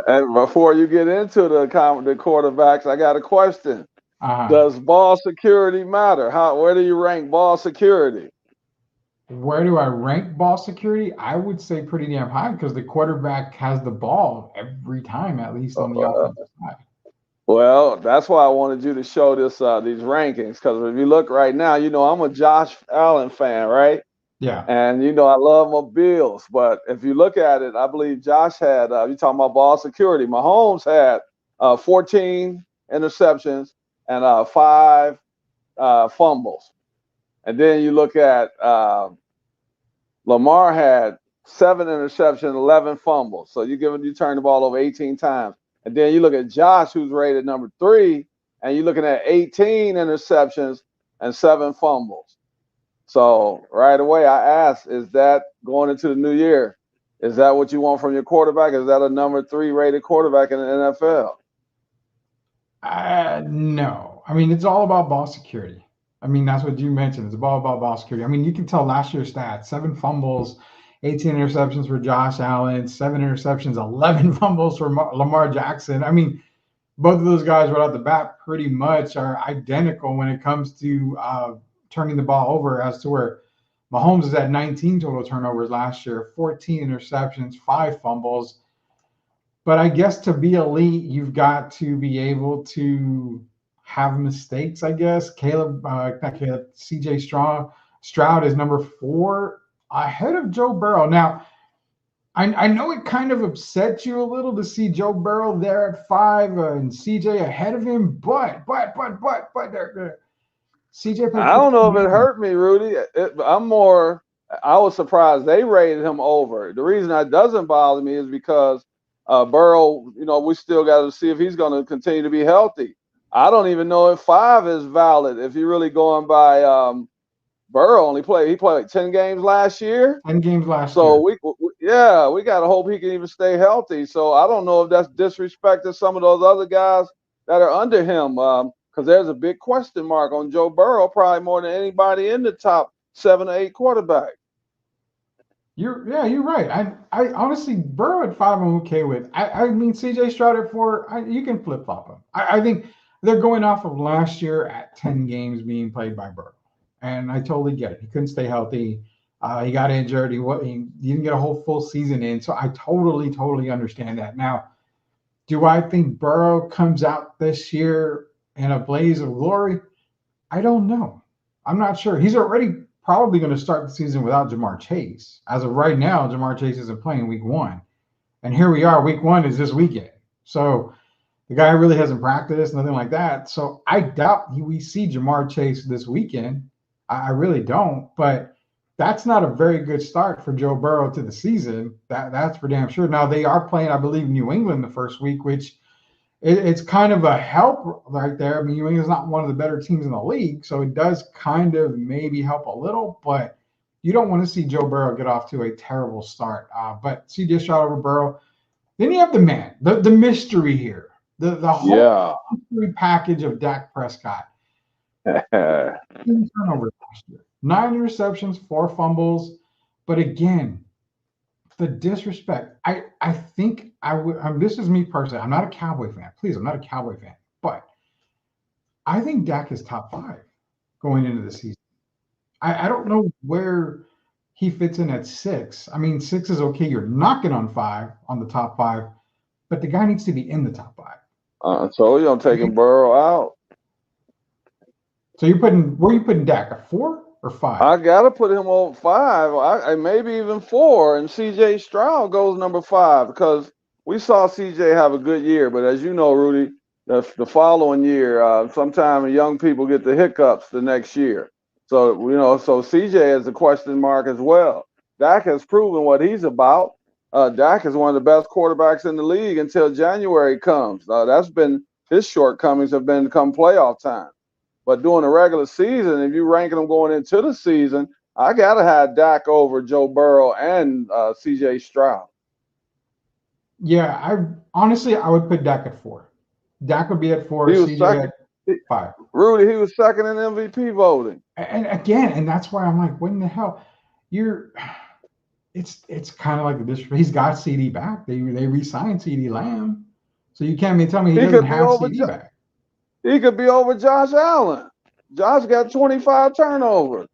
And before you get into the quarterbacks, I got a question. Does ball security matter? Where do you rank ball security? Where do I rank ball security? I would say pretty damn high because the quarterback has the ball every time, at least on the offensive side. Well, that's why I wanted you to show these rankings, because if you look right now, I'm a Josh Allen fan, right? Yeah. And, I love my Bills. But if you look at it, I believe Josh had, you're talking about ball security. Mahomes had 14 interceptions and 5 fumbles. And then you look at Lamar had 7 interceptions, 11 fumbles. So you turn the ball over 18 times. And then you look at Josh, who's rated number 3, and you're looking at 18 interceptions and 7 fumbles. So right away I asked, is that going into the new year? Is that what you want from your quarterback? Is that a number 3 rated quarterback in the NFL? No. I mean, it's all about ball security. I mean, that's what you mentioned. It's all about ball security. I mean, you can tell last year's stats: 7 fumbles, 18 interceptions for Josh Allen, 7 interceptions, 11 fumbles for Lamar Jackson. I mean, both of those guys right out the bat pretty much are identical when it comes to turning the ball over, as to where Mahomes is at 19 total turnovers last year, 14 interceptions, 5 fumbles. But I guess to be elite, you've got to be able to have mistakes, I guess. CJ Stroud is number 4 ahead of Joe Burrow. Now, I know it kind of upset you a little to see Joe Burrow there at 5 and CJ ahead of him, but CJ. I don't know if it hurt me, Rudy. I was surprised they rated him over. The reason that doesn't bother me is because Burrow, we still got to see if he's going to continue to be healthy. I don't even know if 5 is valid. If you're really going by Burrow, he played like 10 games last year. 10 games last year. So we got to hope he can even stay healthy. So I don't know if that's disrespect to some of those other guys that are under him, because there's a big question mark on Joe Burrow, probably more than anybody in the top 7 or 8 quarterbacks. You're right. I honestly, Burrow at 5 I'm okay with. I mean, CJ Stroud at 4, you can flip flop him. I think they're going off of last year at 10 games being played by Burrow, and I totally get it. He couldn't stay healthy. He got injured. He didn't get a whole full season in, so I totally understand that. Now, do I think Burrow comes out this year in a blaze of glory? I don't know. I'm not sure. He's already probably going to start the season without Jamar Chase. As of right now, Jamar Chase isn't playing week 1. And here we are, week 1 is this weekend. So the guy really hasn't practiced, nothing like that. So I doubt we see Jamar Chase this weekend. I really don't. But that's not a very good start for Joe Burrow to the season. That's for damn sure. Now, they are playing, I believe, New England the first week, which it's kind of a help right there. I mean, New England's not one of the better teams in the league, so it does kind of maybe help a little, but you don't want to see Joe Burrow get off to a terrible start. But CJ Stroud over Burrow. Then you have the man, the mystery here, the whole mystery package of Dak Prescott. 10 turnovers last year, 9 interceptions, 4 fumbles. But again, the disrespect. I think I would. This is me personally. I'm not a Cowboy fan. Please, I'm not a Cowboy fan. But I think Dak is top 5 going into the season. I don't know where he fits in at 6. I mean, 6 is okay. You're knocking on 5 on the top 5, but the guy needs to be in the top 5. So you're taking Burrow out. So where are you putting Dak? At 4 or 5? I gotta put him on 5, I maybe even 4, and C.J. Stroud goes number 5 because we saw C.J. have a good year, but as you know, Rudy, the following year, sometimes young people get the hiccups the next year. So so C.J. is a question mark as well. Dak has proven what he's about. Dak is one of the best quarterbacks in the league until January comes. That's been his shortcomings have been come playoff time. But during the regular season, if you ranking them going into the season, I gotta have Dak over Joe Burrow and C.J. Stroud. Yeah, I would put Dak at 4. Dak would be at 4, He was CJ second. at 5. Rudy, he was second in MVP voting. And again, and that's why I'm like, what in the hell? It's kind of like this. He's got CD back. They re-signed CD Lamb, so you can't tell me he doesn't have CD back. He could be over Josh Allen. Josh got 25 turnovers.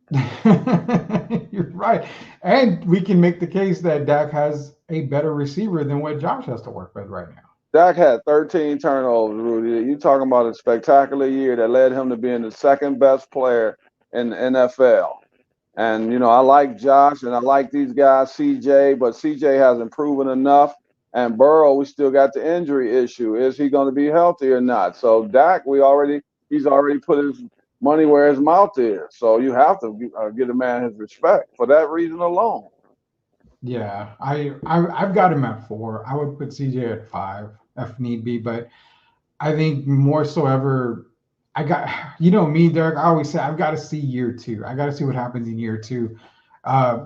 You're right. And we can make the case that Dak has a better receiver than what Josh has to work with right now. Dak had 13 turnovers, Rudy. You're talking about a spectacular year that led him to being the second best player in the NFL. And, I like Josh and I like these guys, CJ, but CJ hasn't proven enough. And Burrow, we still got the injury issue. Is he going to be healthy or not? So Dak, he's already put his money where his mouth is. So you have to give a man his respect for that reason alone. Yeah, I've got him at 4. I would put CJ at 5 if need be, but I think more so ever, me, Derek, I always say I've got to see year 2. I got to see what happens in year 2.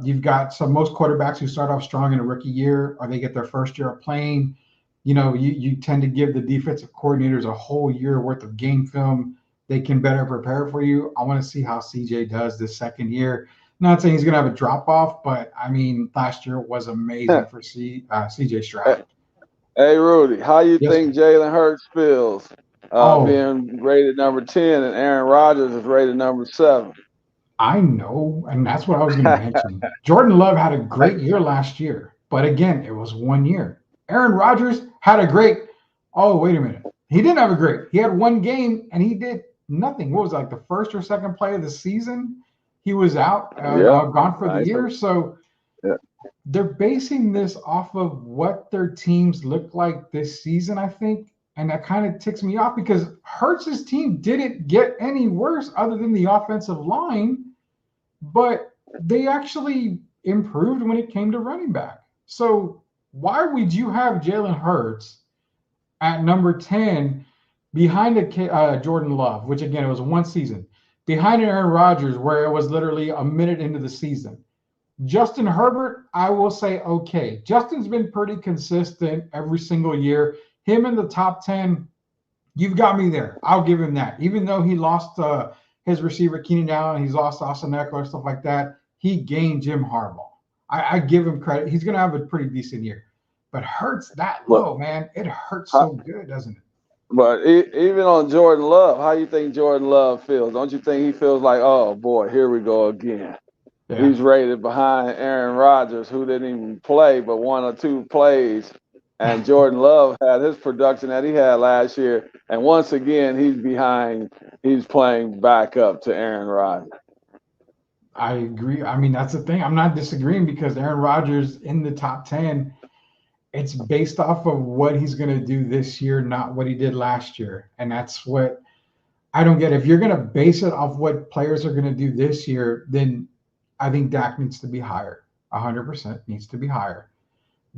You've got most quarterbacks who start off strong in a rookie year, or they get their first year of playing. You tend to give the defensive coordinators a whole year worth of game film. They can better prepare for you. I want to see how CJ does this second year. Not saying he's going to have a drop off, but I mean, last year was amazing for CJ Stroud. Hey, Rudy, how you think Jalen Hurts feels being rated number 10 and Aaron Rodgers is rated number 7? I know, and that's what I was going to mention. Jordan Love had a great year last year, but again, it was 1 year. Aaron Rodgers had a great. Oh, wait a minute. He didn't have a great. He had 1 game, and he did nothing. What was it, like the first or second play of the season? He was out, gone for the year. So they're basing this off of what their teams look like this season, I think. And that kind of ticks me off because Hurts' team didn't get any worse other than the offensive line, but they actually improved when it came to running back. So why would you have Jalen Hurts at number 10 behind Jordan Love, which again, it was 1 season, behind Aaron Rodgers, where it was literally a minute into the season? Justin Herbert, I will say, okay. Justin's been pretty consistent every single year. Him in the top 10, you've got me there. I'll give him that. Even though he lost his receiver, Keenan Allen, he's lost Austin Eckler, stuff like that, he gained Jim Harbaugh. I give him credit. He's going to have a pretty decent year. But Hurts that low, man. It hurts so good, doesn't it? But even on Jordan Love, how you think Jordan Love feels? Don't you think he feels like, oh, boy, here we go again? Yeah. He's rated behind Aaron Rodgers, who didn't even play but 1 or 2 plays. And Jordan Love had his production that he had last year. And once again, he's behind. He's playing back up to Aaron Rodgers. I agree. I mean, that's the thing. I'm not disagreeing because Aaron Rodgers in the top 10, it's based off of what he's going to do this year, not what he did last year. And that's what I don't get. If you're going to base it off what players are going to do this year, then I think Dak needs to be higher. 100% needs to be higher.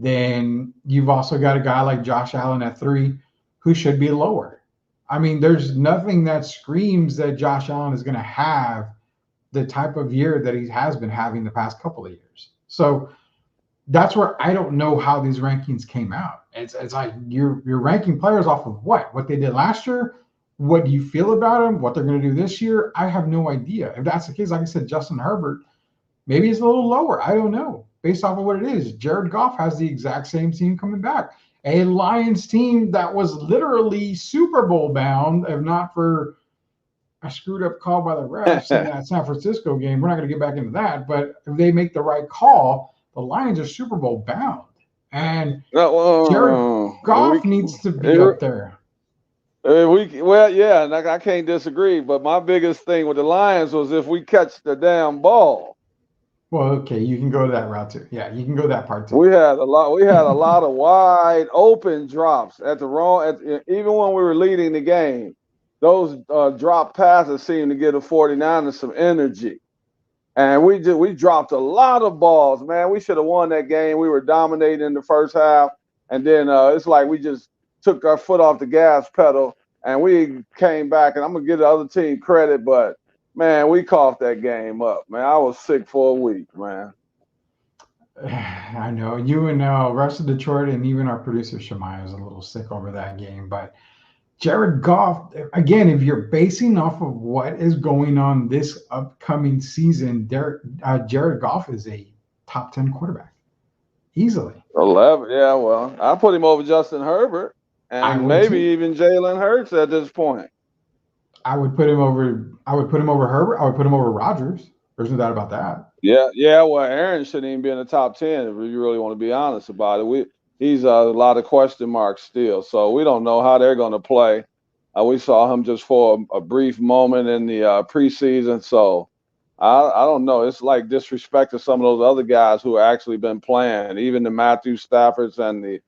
Then you've also got a guy like Josh Allen at 3 who should be lower. I mean, there's nothing that screams that Josh Allen is going to have the type of year that he has been having the past couple of years. So that's where I don't know how these rankings came out. It's like you're ranking players off of what they did last year. What do you feel about them? What they're going to do this year? I have no idea. If that's the case, like I said, Justin Herbert, maybe it's a little lower. I don't know. Based off of what it is, Jared Goff has the exact same team coming back. A Lions team that was literally Super Bowl bound, if not for a screwed up call by the refs in that San Francisco game. We're not going to get back into that, but if they make the right call, the Lions are Super Bowl bound. And Jared Goff needs to be up there. Yeah, and I can't disagree. But my biggest thing with the Lions was if we catch the damn ball. Well, okay, you can go that route too. Yeah, you can go that part too. We had a lot of wide open drops at the wrong. Even when we were leading the game, those drop passes seemed to give the 49ers some energy. And we dropped a lot of balls, man. We should have won that game. We were dominating in the first half, and then it's like we just took our foot off the gas pedal, and we came back. And I'm gonna give the other team credit, but man, we coughed that game up, man. I was sick for a week, man. I know you and rest of Detroit, and even our producer Shemai is a little sick over that game, but. Jared Goff, again, if you're basing off of what is going on this upcoming season, Jared Goff is a top 10 quarterback. Easily. 11, yeah, well, I put him over Justin Herbert and maybe even Jalen Hurts at this point. I would put him over Herbert. I would put him over Rodgers. There's no doubt about that. Yeah, well, Aaron shouldn't even be in the top 10 if you really want to be honest about it. He's a lot of question marks still, so we don't know how they're going to play. We saw him just for a brief moment in the preseason, so I don't know. It's like disrespect to some of those other guys who have actually been playing, even the Matthew Staffords and the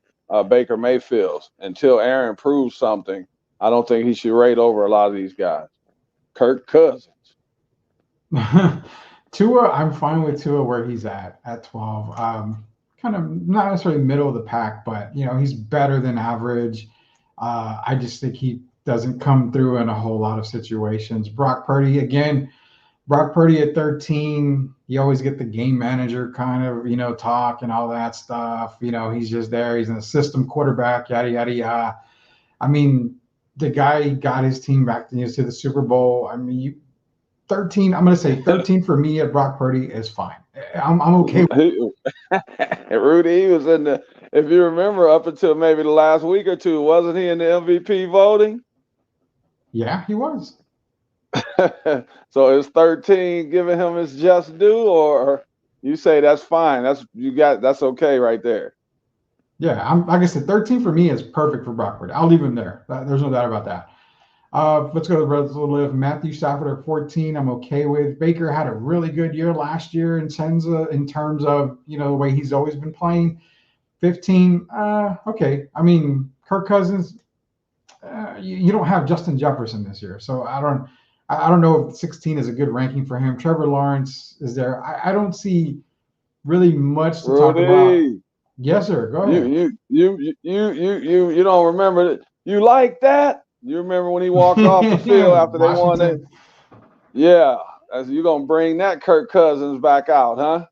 Baker Mayfields. Until Aaron proves something, I don't think he should rate over a lot of these guys. Kirk Cousins. Tua, I'm fine with Tua where he's at 12. Kind of not necessarily middle of the pack, but he's better than average. I just think he doesn't come through in a whole lot of situations. Brock Purdy at 13, you always get the game manager kind of talk and all that stuff. He's just there. He's an system quarterback, yada yada yada. I mean, the guy got his team back to the Super Bowl. I mean, 13. I'm going to say 13 for me at Brock Purdy is fine. I'm okay with Rudy, he was in the, if you remember, up until maybe the last week or two, wasn't he in the MVP voting? Yeah, he was. So is 13 giving him his just due, or you say that's fine? That's okay right there. Yeah, like I said, 13 for me is perfect for Brock Purdy. I'll leave him there. There's no doubt about that. Let's go to the brothers a little bit. Matthew Stafford at 14, I'm okay with. Baker had a really good year last year in terms of the way he's always been playing. 15, okay. I mean, Kirk Cousins, you don't have Justin Jefferson this year, so I don't know if 16 is a good ranking for him. Trevor Lawrence is there. I don't see really much to talk about. Yes, sir. Go ahead. You don't remember that? You like that? You remember when he walked off the field after they won it? Yeah. You're going to bring that Kirk Cousins back out, huh?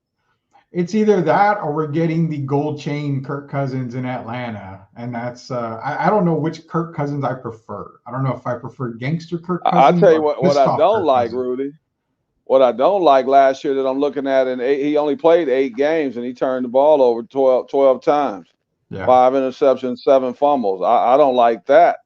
It's either that or we're getting the gold chain Kirk Cousins in Atlanta. And that's, I don't know which Kirk Cousins I prefer. I don't know if I prefer gangster Kirk Cousins. I'll tell you what I don't like, Rudy. What I don't like last year that I'm looking at, he only played 8 games and he turned the ball over 12 times. Yeah. 5 interceptions, 7 fumbles. I don't like that.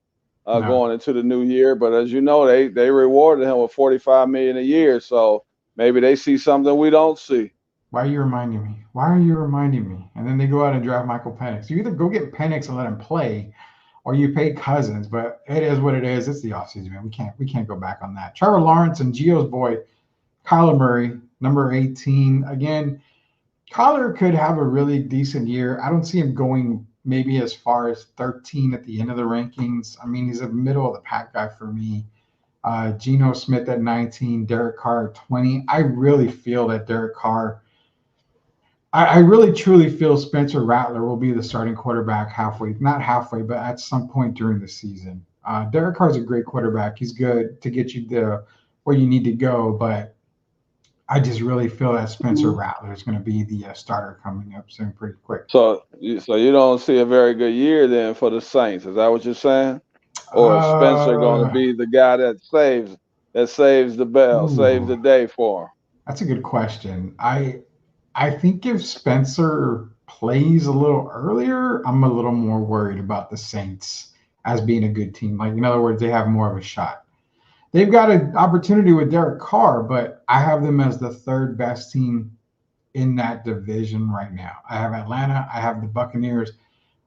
Going into the new year, but as you know, they rewarded him with $45 million a year, so maybe they see something we don't see. Why are you reminding me? And then they go out and draft Michael Penix. You either go get Penix and let him play, or you pay Cousins. But it is what it is. It's the offseason, man. We can't go back on that. Trevor Lawrence and Gio's boy, Kyler Murray, number 18. Again, Kyler could have a really decent year. I don't see him going maybe as far as 13 at the end of the rankings. I mean, he's a middle of the pack guy for me. Geno Smith at 19, Derek Carr at 20. I really feel that Derek Carr, I really truly feel Spencer Rattler will be the starting quarterback not halfway, but at some point during the season. Derek Carr is a great quarterback. He's good to get you where you need to go, but I just really feel that Spencer Rattler is going to be the starter coming up soon pretty quick. So you don't see a very good year then for the Saints. Is that what you're saying? Or is Spencer going to be the guy that saves the bell, saves the day for him? That's a good question. I think if Spencer plays a little earlier, I'm a little more worried about the Saints as being a good team. Like, in other words, they have more of a shot. They've got an opportunity with Derek Carr, but I have them as the 3rd best team in that division right now. I have Atlanta. I have the Buccaneers.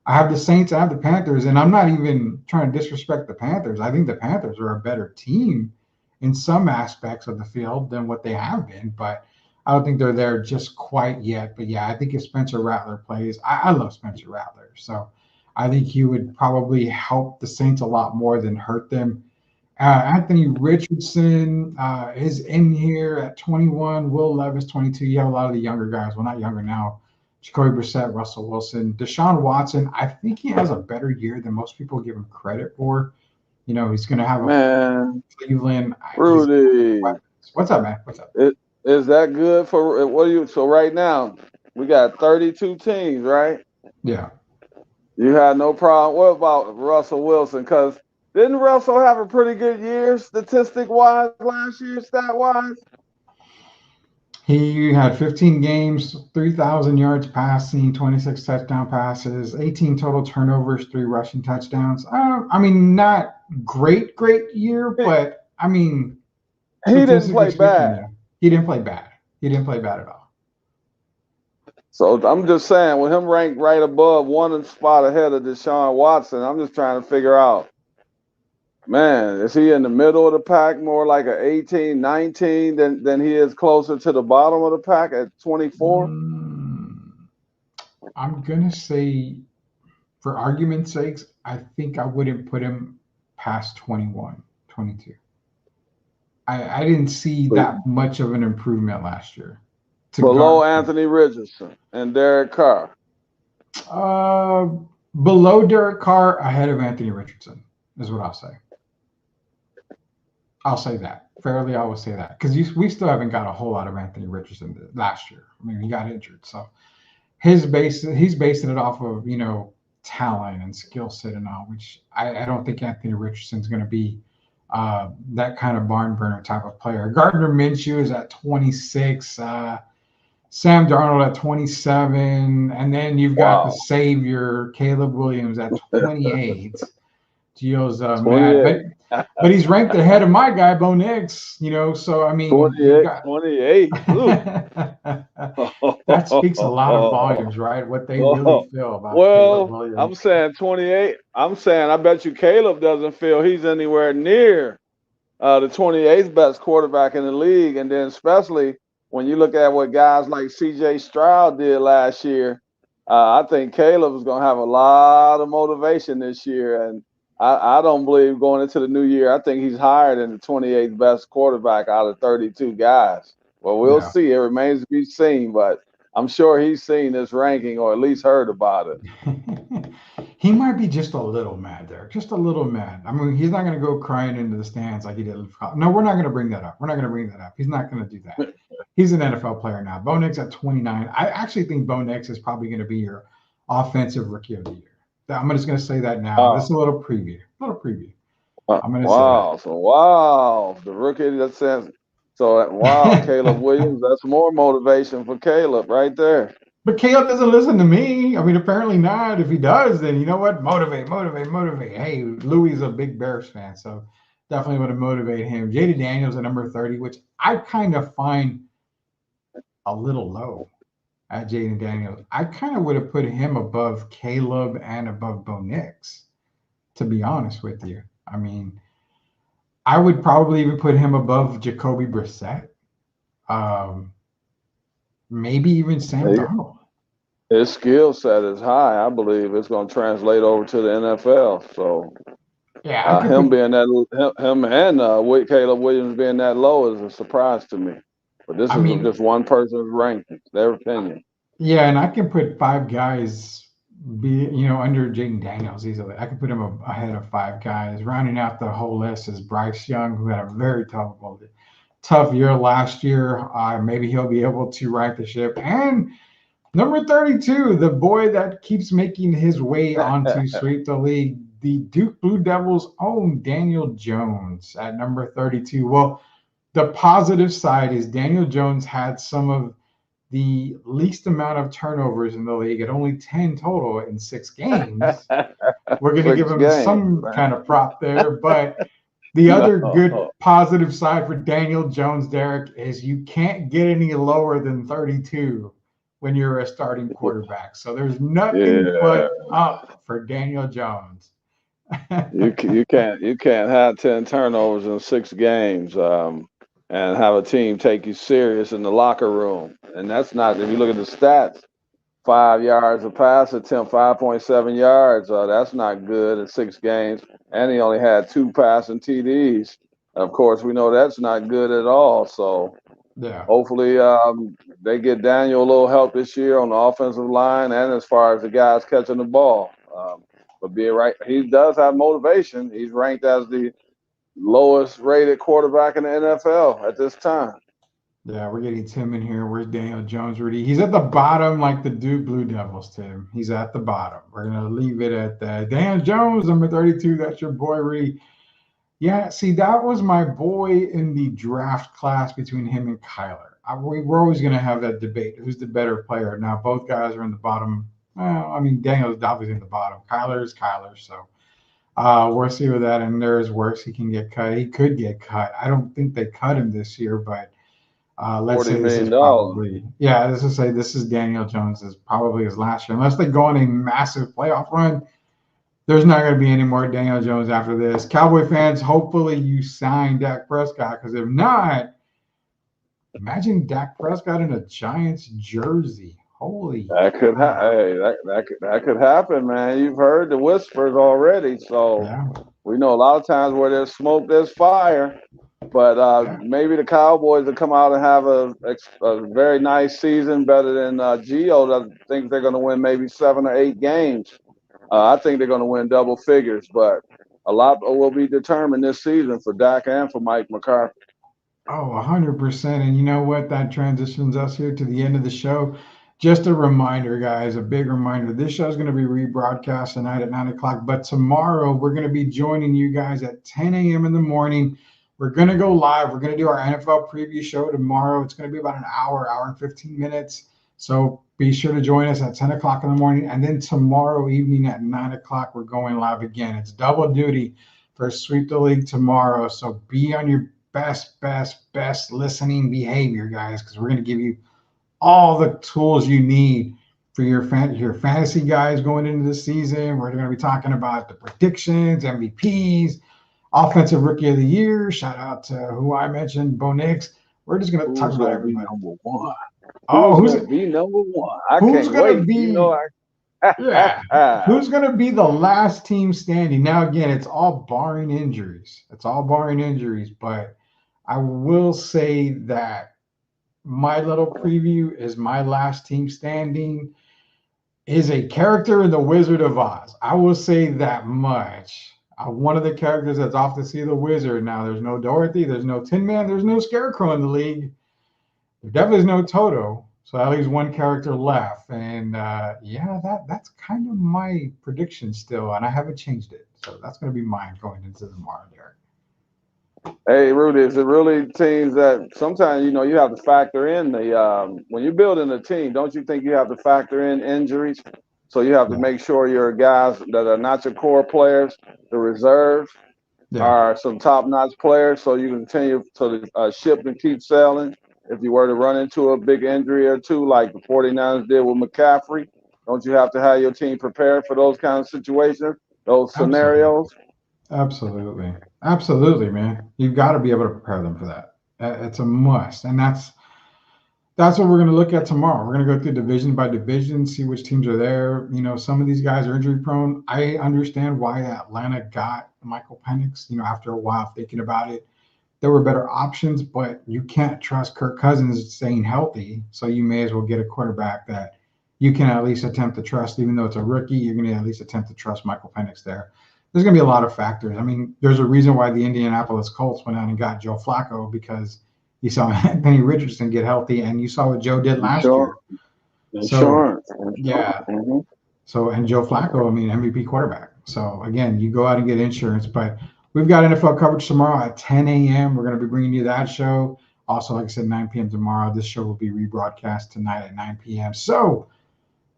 I have the Saints, I have the Panthers, and I'm not even trying to disrespect the Panthers. I think the Panthers are a better team in some aspects of the field than what they have been, but I don't think they're there just quite yet. But yeah, I think if Spencer Rattler plays, I love Spencer Rattler. So I think he would probably help the Saints a lot more than hurt them. Anthony Richardson is in here at 21. Will Levis, 22. You have a lot of the younger guys. Well, not younger now. Jacoby Brissett, Russell Wilson. Deshaun Watson, I think he has a better year than most people give him credit for. You know, he's going to have a Cleveland. Rudy. What's up, man? What's up? Is that good for what are you? So right now, we got 32 teams, right? Yeah. You had no problem. What about Russell Wilson? Because didn't Russell have a pretty good year statistic-wise last year, stat-wise? He had 15 games, 3,000 yards passing, 26 touchdown passes, 18 total turnovers, 3 rushing touchdowns. I mean, not great year, but I mean, he didn't play bad. Yeah, he didn't play bad. He didn't play bad at all. So I'm just saying, with him ranked right above, one spot ahead of Deshaun Watson, I'm just trying to figure out, man, is he in the middle of the pack more like an 18, 19 than he is closer to the bottom of the pack at 24? I'm going to say, for argument's sakes, I think I wouldn't put him past 21, 22. I didn't see that much of an improvement last year. Below Anthony Richardson and Derek Carr. Below Derek Carr, ahead of Anthony Richardson is what I'll say. I'll say that. Fairly, I will say that. Because we still haven't got a whole lot of Anthony Richardson last year. I mean, he got injured. So he's basing it off of, you know, talent and skill set and all, which I don't think Anthony Richardson's going to be that kind of barn burner type of player. Gardner Minshew is at 26. Sam Darnold at 27, and then you've got the savior Caleb Williams at 28. Gio's mad, but he's ranked ahead of my guy Bo Nix. You know, so I mean, 28. That speaks a lot of volumes, right? What they really feel about. Well, Caleb Williams. I'm saying 28. I'm saying I bet you Caleb doesn't feel he's anywhere near the 28th best quarterback in the league, and then especially when you look at what guys like C.J. Stroud did last year, I think Caleb is going to have a lot of motivation this year. And I don't believe going into the new year, I think he's higher than the 28th best quarterback out of 32 guys. Well, we'll see. It remains to be seen, but I'm sure he's seen this ranking or at least heard about it. He might be just a little mad there, just a little mad. I mean, he's not going to go crying into the stands like he did. No, we're not going to bring that up. We're not going to bring that up. He's not going to do that. He's an NFL player now. Bo Nix at 29. I actually think Bo Nix is probably going to be your offensive rookie of the year. I'm just going to say that now. This is a little preview. I'm going to say that. So, the rookie that says so. Caleb Williams. That's more motivation for Caleb right there. But Caleb doesn't listen to me. I mean, apparently not. If he does, then you know what? Motivate. Hey, Louis is a big Bears fan, so definitely want to motivate him. Jaden Daniels at number 30, which I kind of find a little low at Jaden Daniels. I kind of would have put him above Caleb and above Bo Nix, to be honest with you. I mean, I would probably even put him above Jacoby Brissett. Maybe even Sam Darnold. His skill set is high. I believe it's going to translate over to the NFL. So, him and Caleb Williams being that low is a surprise to me. But this is just one person's ranking, their opinion. Yeah, and I can put 5 guys under Jaden Daniels easily. I can put him ahead of 5 guys. Rounding out the whole list is Bryce Young, who had a very tough year last year. Maybe he'll be able to right the ship. And number 32, the boy that keeps making his way onto Sweep the League, the Duke Blue Devils' own Daniel Jones at number 32. Well, the positive side is Daniel Jones had some of the least amount of turnovers in the league at only 10 total in 6 games. We're going to give him some kind of prop there, but the other good positive side for Daniel Jones, Derek, is you can't get any lower than 32 when you're a starting quarterback. So there's nothing Yeah. but up for Daniel Jones. You can't have 10 turnovers in 6 games, and have a team take you serious in the locker room. And that's not, if you look at the stats, 5 yards a pass attempt, 5.7 yards. That's not good in 6 games. And he only had 2 passing TDs. Of course, we know that's not good at all. So Yeah. hopefully they get Daniel a little help this year on the offensive line and as far as the guys catching the ball. But being right, he does have motivation. He's ranked as the lowest rated quarterback in the NFL at this time. Yeah, we're getting Tim in here. Where's Daniel Jones, Rudy? He's at the bottom like the Duke Blue Devils, Tim. He's at the bottom. We're going to leave it at that. Daniel Jones, number 32. That's your boy, Rudy. Yeah, see, that was my boy in the draft class between him and Kyler. We're always going to have that debate. Who's the better player? Now, both guys are in the bottom. Well, I mean, Daniel's obviously in the bottom. Kyler is Kyler, so we'll see with that. And there's worse. He can get cut. He could get cut. I don't think they cut him this year, but let's say this is probably, let's just say this is Daniel Jones's probably his last year. Unless they go on a massive playoff run, there's not going to be any more Daniel Jones after this. Cowboy fans, hopefully you sign Dak Prescott, because if not, imagine Dak Prescott in a Giants jersey. Holy, that could that could happen, man. You've heard the whispers already, so we know a lot of times where there's smoke, there's fire. But maybe the Cowboys will come out and have a very nice season, better than Gio. I think they're going to win maybe 7 or 8 games. I think they're going to win double figures, but a lot will be determined this season for Dak and for Mike McCarthy. Oh, 100%. And you know what? That transitions us here to the end of the show. Just a reminder, guys, a big reminder. This show is going to be rebroadcast tonight at 9 o'clock, but tomorrow we're going to be joining you guys at 10 a.m. in the morning. We're going to go live. We're going to do our NFL preview show tomorrow. It's going to be about an hour and 15 minutes. So be sure to join us at 10 o'clock in the morning. And then tomorrow evening at 9 o'clock, we're going live again. It's double duty for Sweep the League tomorrow. So be on your best listening behavior, guys, because we're going to give you all the tools you need for your fantasy guys going into the season. We're going to be talking about the predictions, MVPs, Offensive Rookie of the Year. Shout out to who I mentioned, Bo Nix. We're just going to talk about everybody. Number one. Who's going to be number one? I who's can't gonna wait. Be, who's going to be the last team standing? Now, again, it's all barring injuries. But I will say that my little preview is my last team standing is a character in The Wizard of Oz. I will say that much. One of the characters that's off to see the wizard. Now, there's no Dorothy, there's no Tin Man, there's no Scarecrow in the league. There definitely is no Toto. So at least one character left. And that's kind of my prediction still. And I haven't changed it. So that's going to be mine going into tomorrow, Derek. Hey, Rudy, is it really teams that sometimes, you have to factor in when you're building a team, don't you think you have to factor in injuries? So you have to make sure your guys that are not your core players, the reserves, are some top-notch players, so you continue to the ship and keep sailing. If you were to run into a big injury or two, like the 49ers did with McCaffrey, don't you have to have your team prepared for those kind of situations, those scenarios? Absolutely, man. You've got to be able to prepare them for that. It's a must, and that's what we're going to look at tomorrow. We're going to go through division by division, see which teams are there. Some of these guys are injury prone. I understand why Atlanta got Michael Penix. After a while thinking about it, there were better options, but you can't trust Kirk Cousins staying healthy. So you may as well get a quarterback that you can at least attempt to trust, even though it's a rookie. You're going to at least attempt to trust Michael Penix there. There's going to be a lot of factors. I mean, there's a reason why the Indianapolis Colts went out and got Joe Flacco, because you saw Anthony Richardson get healthy, and you saw what Joe did last year. Insurance. So, and Joe Flacco, MVP quarterback. So, again, you go out and get insurance. But we've got NFL coverage tomorrow at 10 a.m. We're going to be bringing you that show. Also, like I said, 9 p.m. tomorrow. This show will be rebroadcast tonight at 9 p.m. So,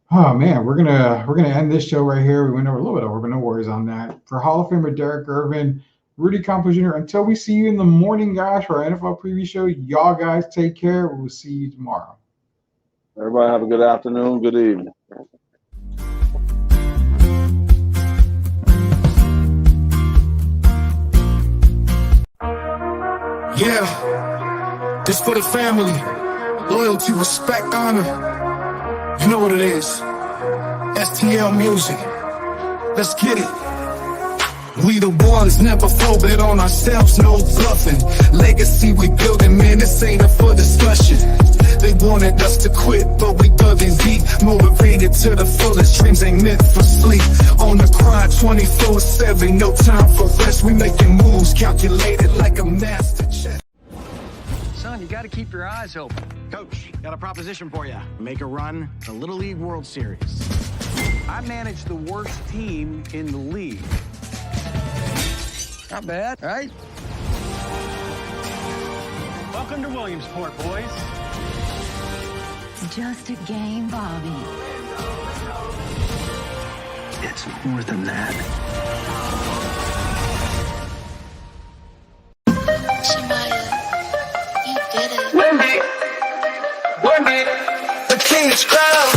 oh man, we're gonna end this show right here. We went over a little bit over, but no worries on that. For Hall of Famer Derek Irvin, Rudy Campos Jr., until we see you in the morning, guys, for our NFL preview show, y'all guys take care. We'll see you tomorrow. Everybody have a good afternoon, good evening. Yeah, this for the family. Loyalty, respect, honor. You know what it is. STL music. Let's get it. We the ones, never folded on ourselves, no bluffing. Legacy we building, man, this ain't up for discussion. They wanted us to quit, but we dug in deep. Motivated to the fullest, dreams ain't meant for sleep. On the grind 24/7, no time for rest. We making moves, calculated like a master chess. Son, you gotta keep your eyes open. Coach, got a proposition for you. Make a run, the Little League World Series. I manage the worst team in the league. Not bad, right? Welcome to Williamsport, boys. Just a game, Bobby. It's more than that. Shemaya, you did it. Wendy, the king is crowned.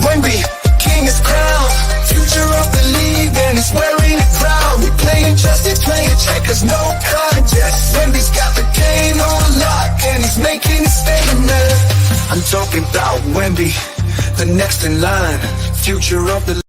Wendy, king is crowned. Future of the league, and he's wearing it proud. We playing justice, playing checkers, no contest. Wendy's got the game on lock, and he's making it statement. I'm talking about Wendy, the next in line. Future of the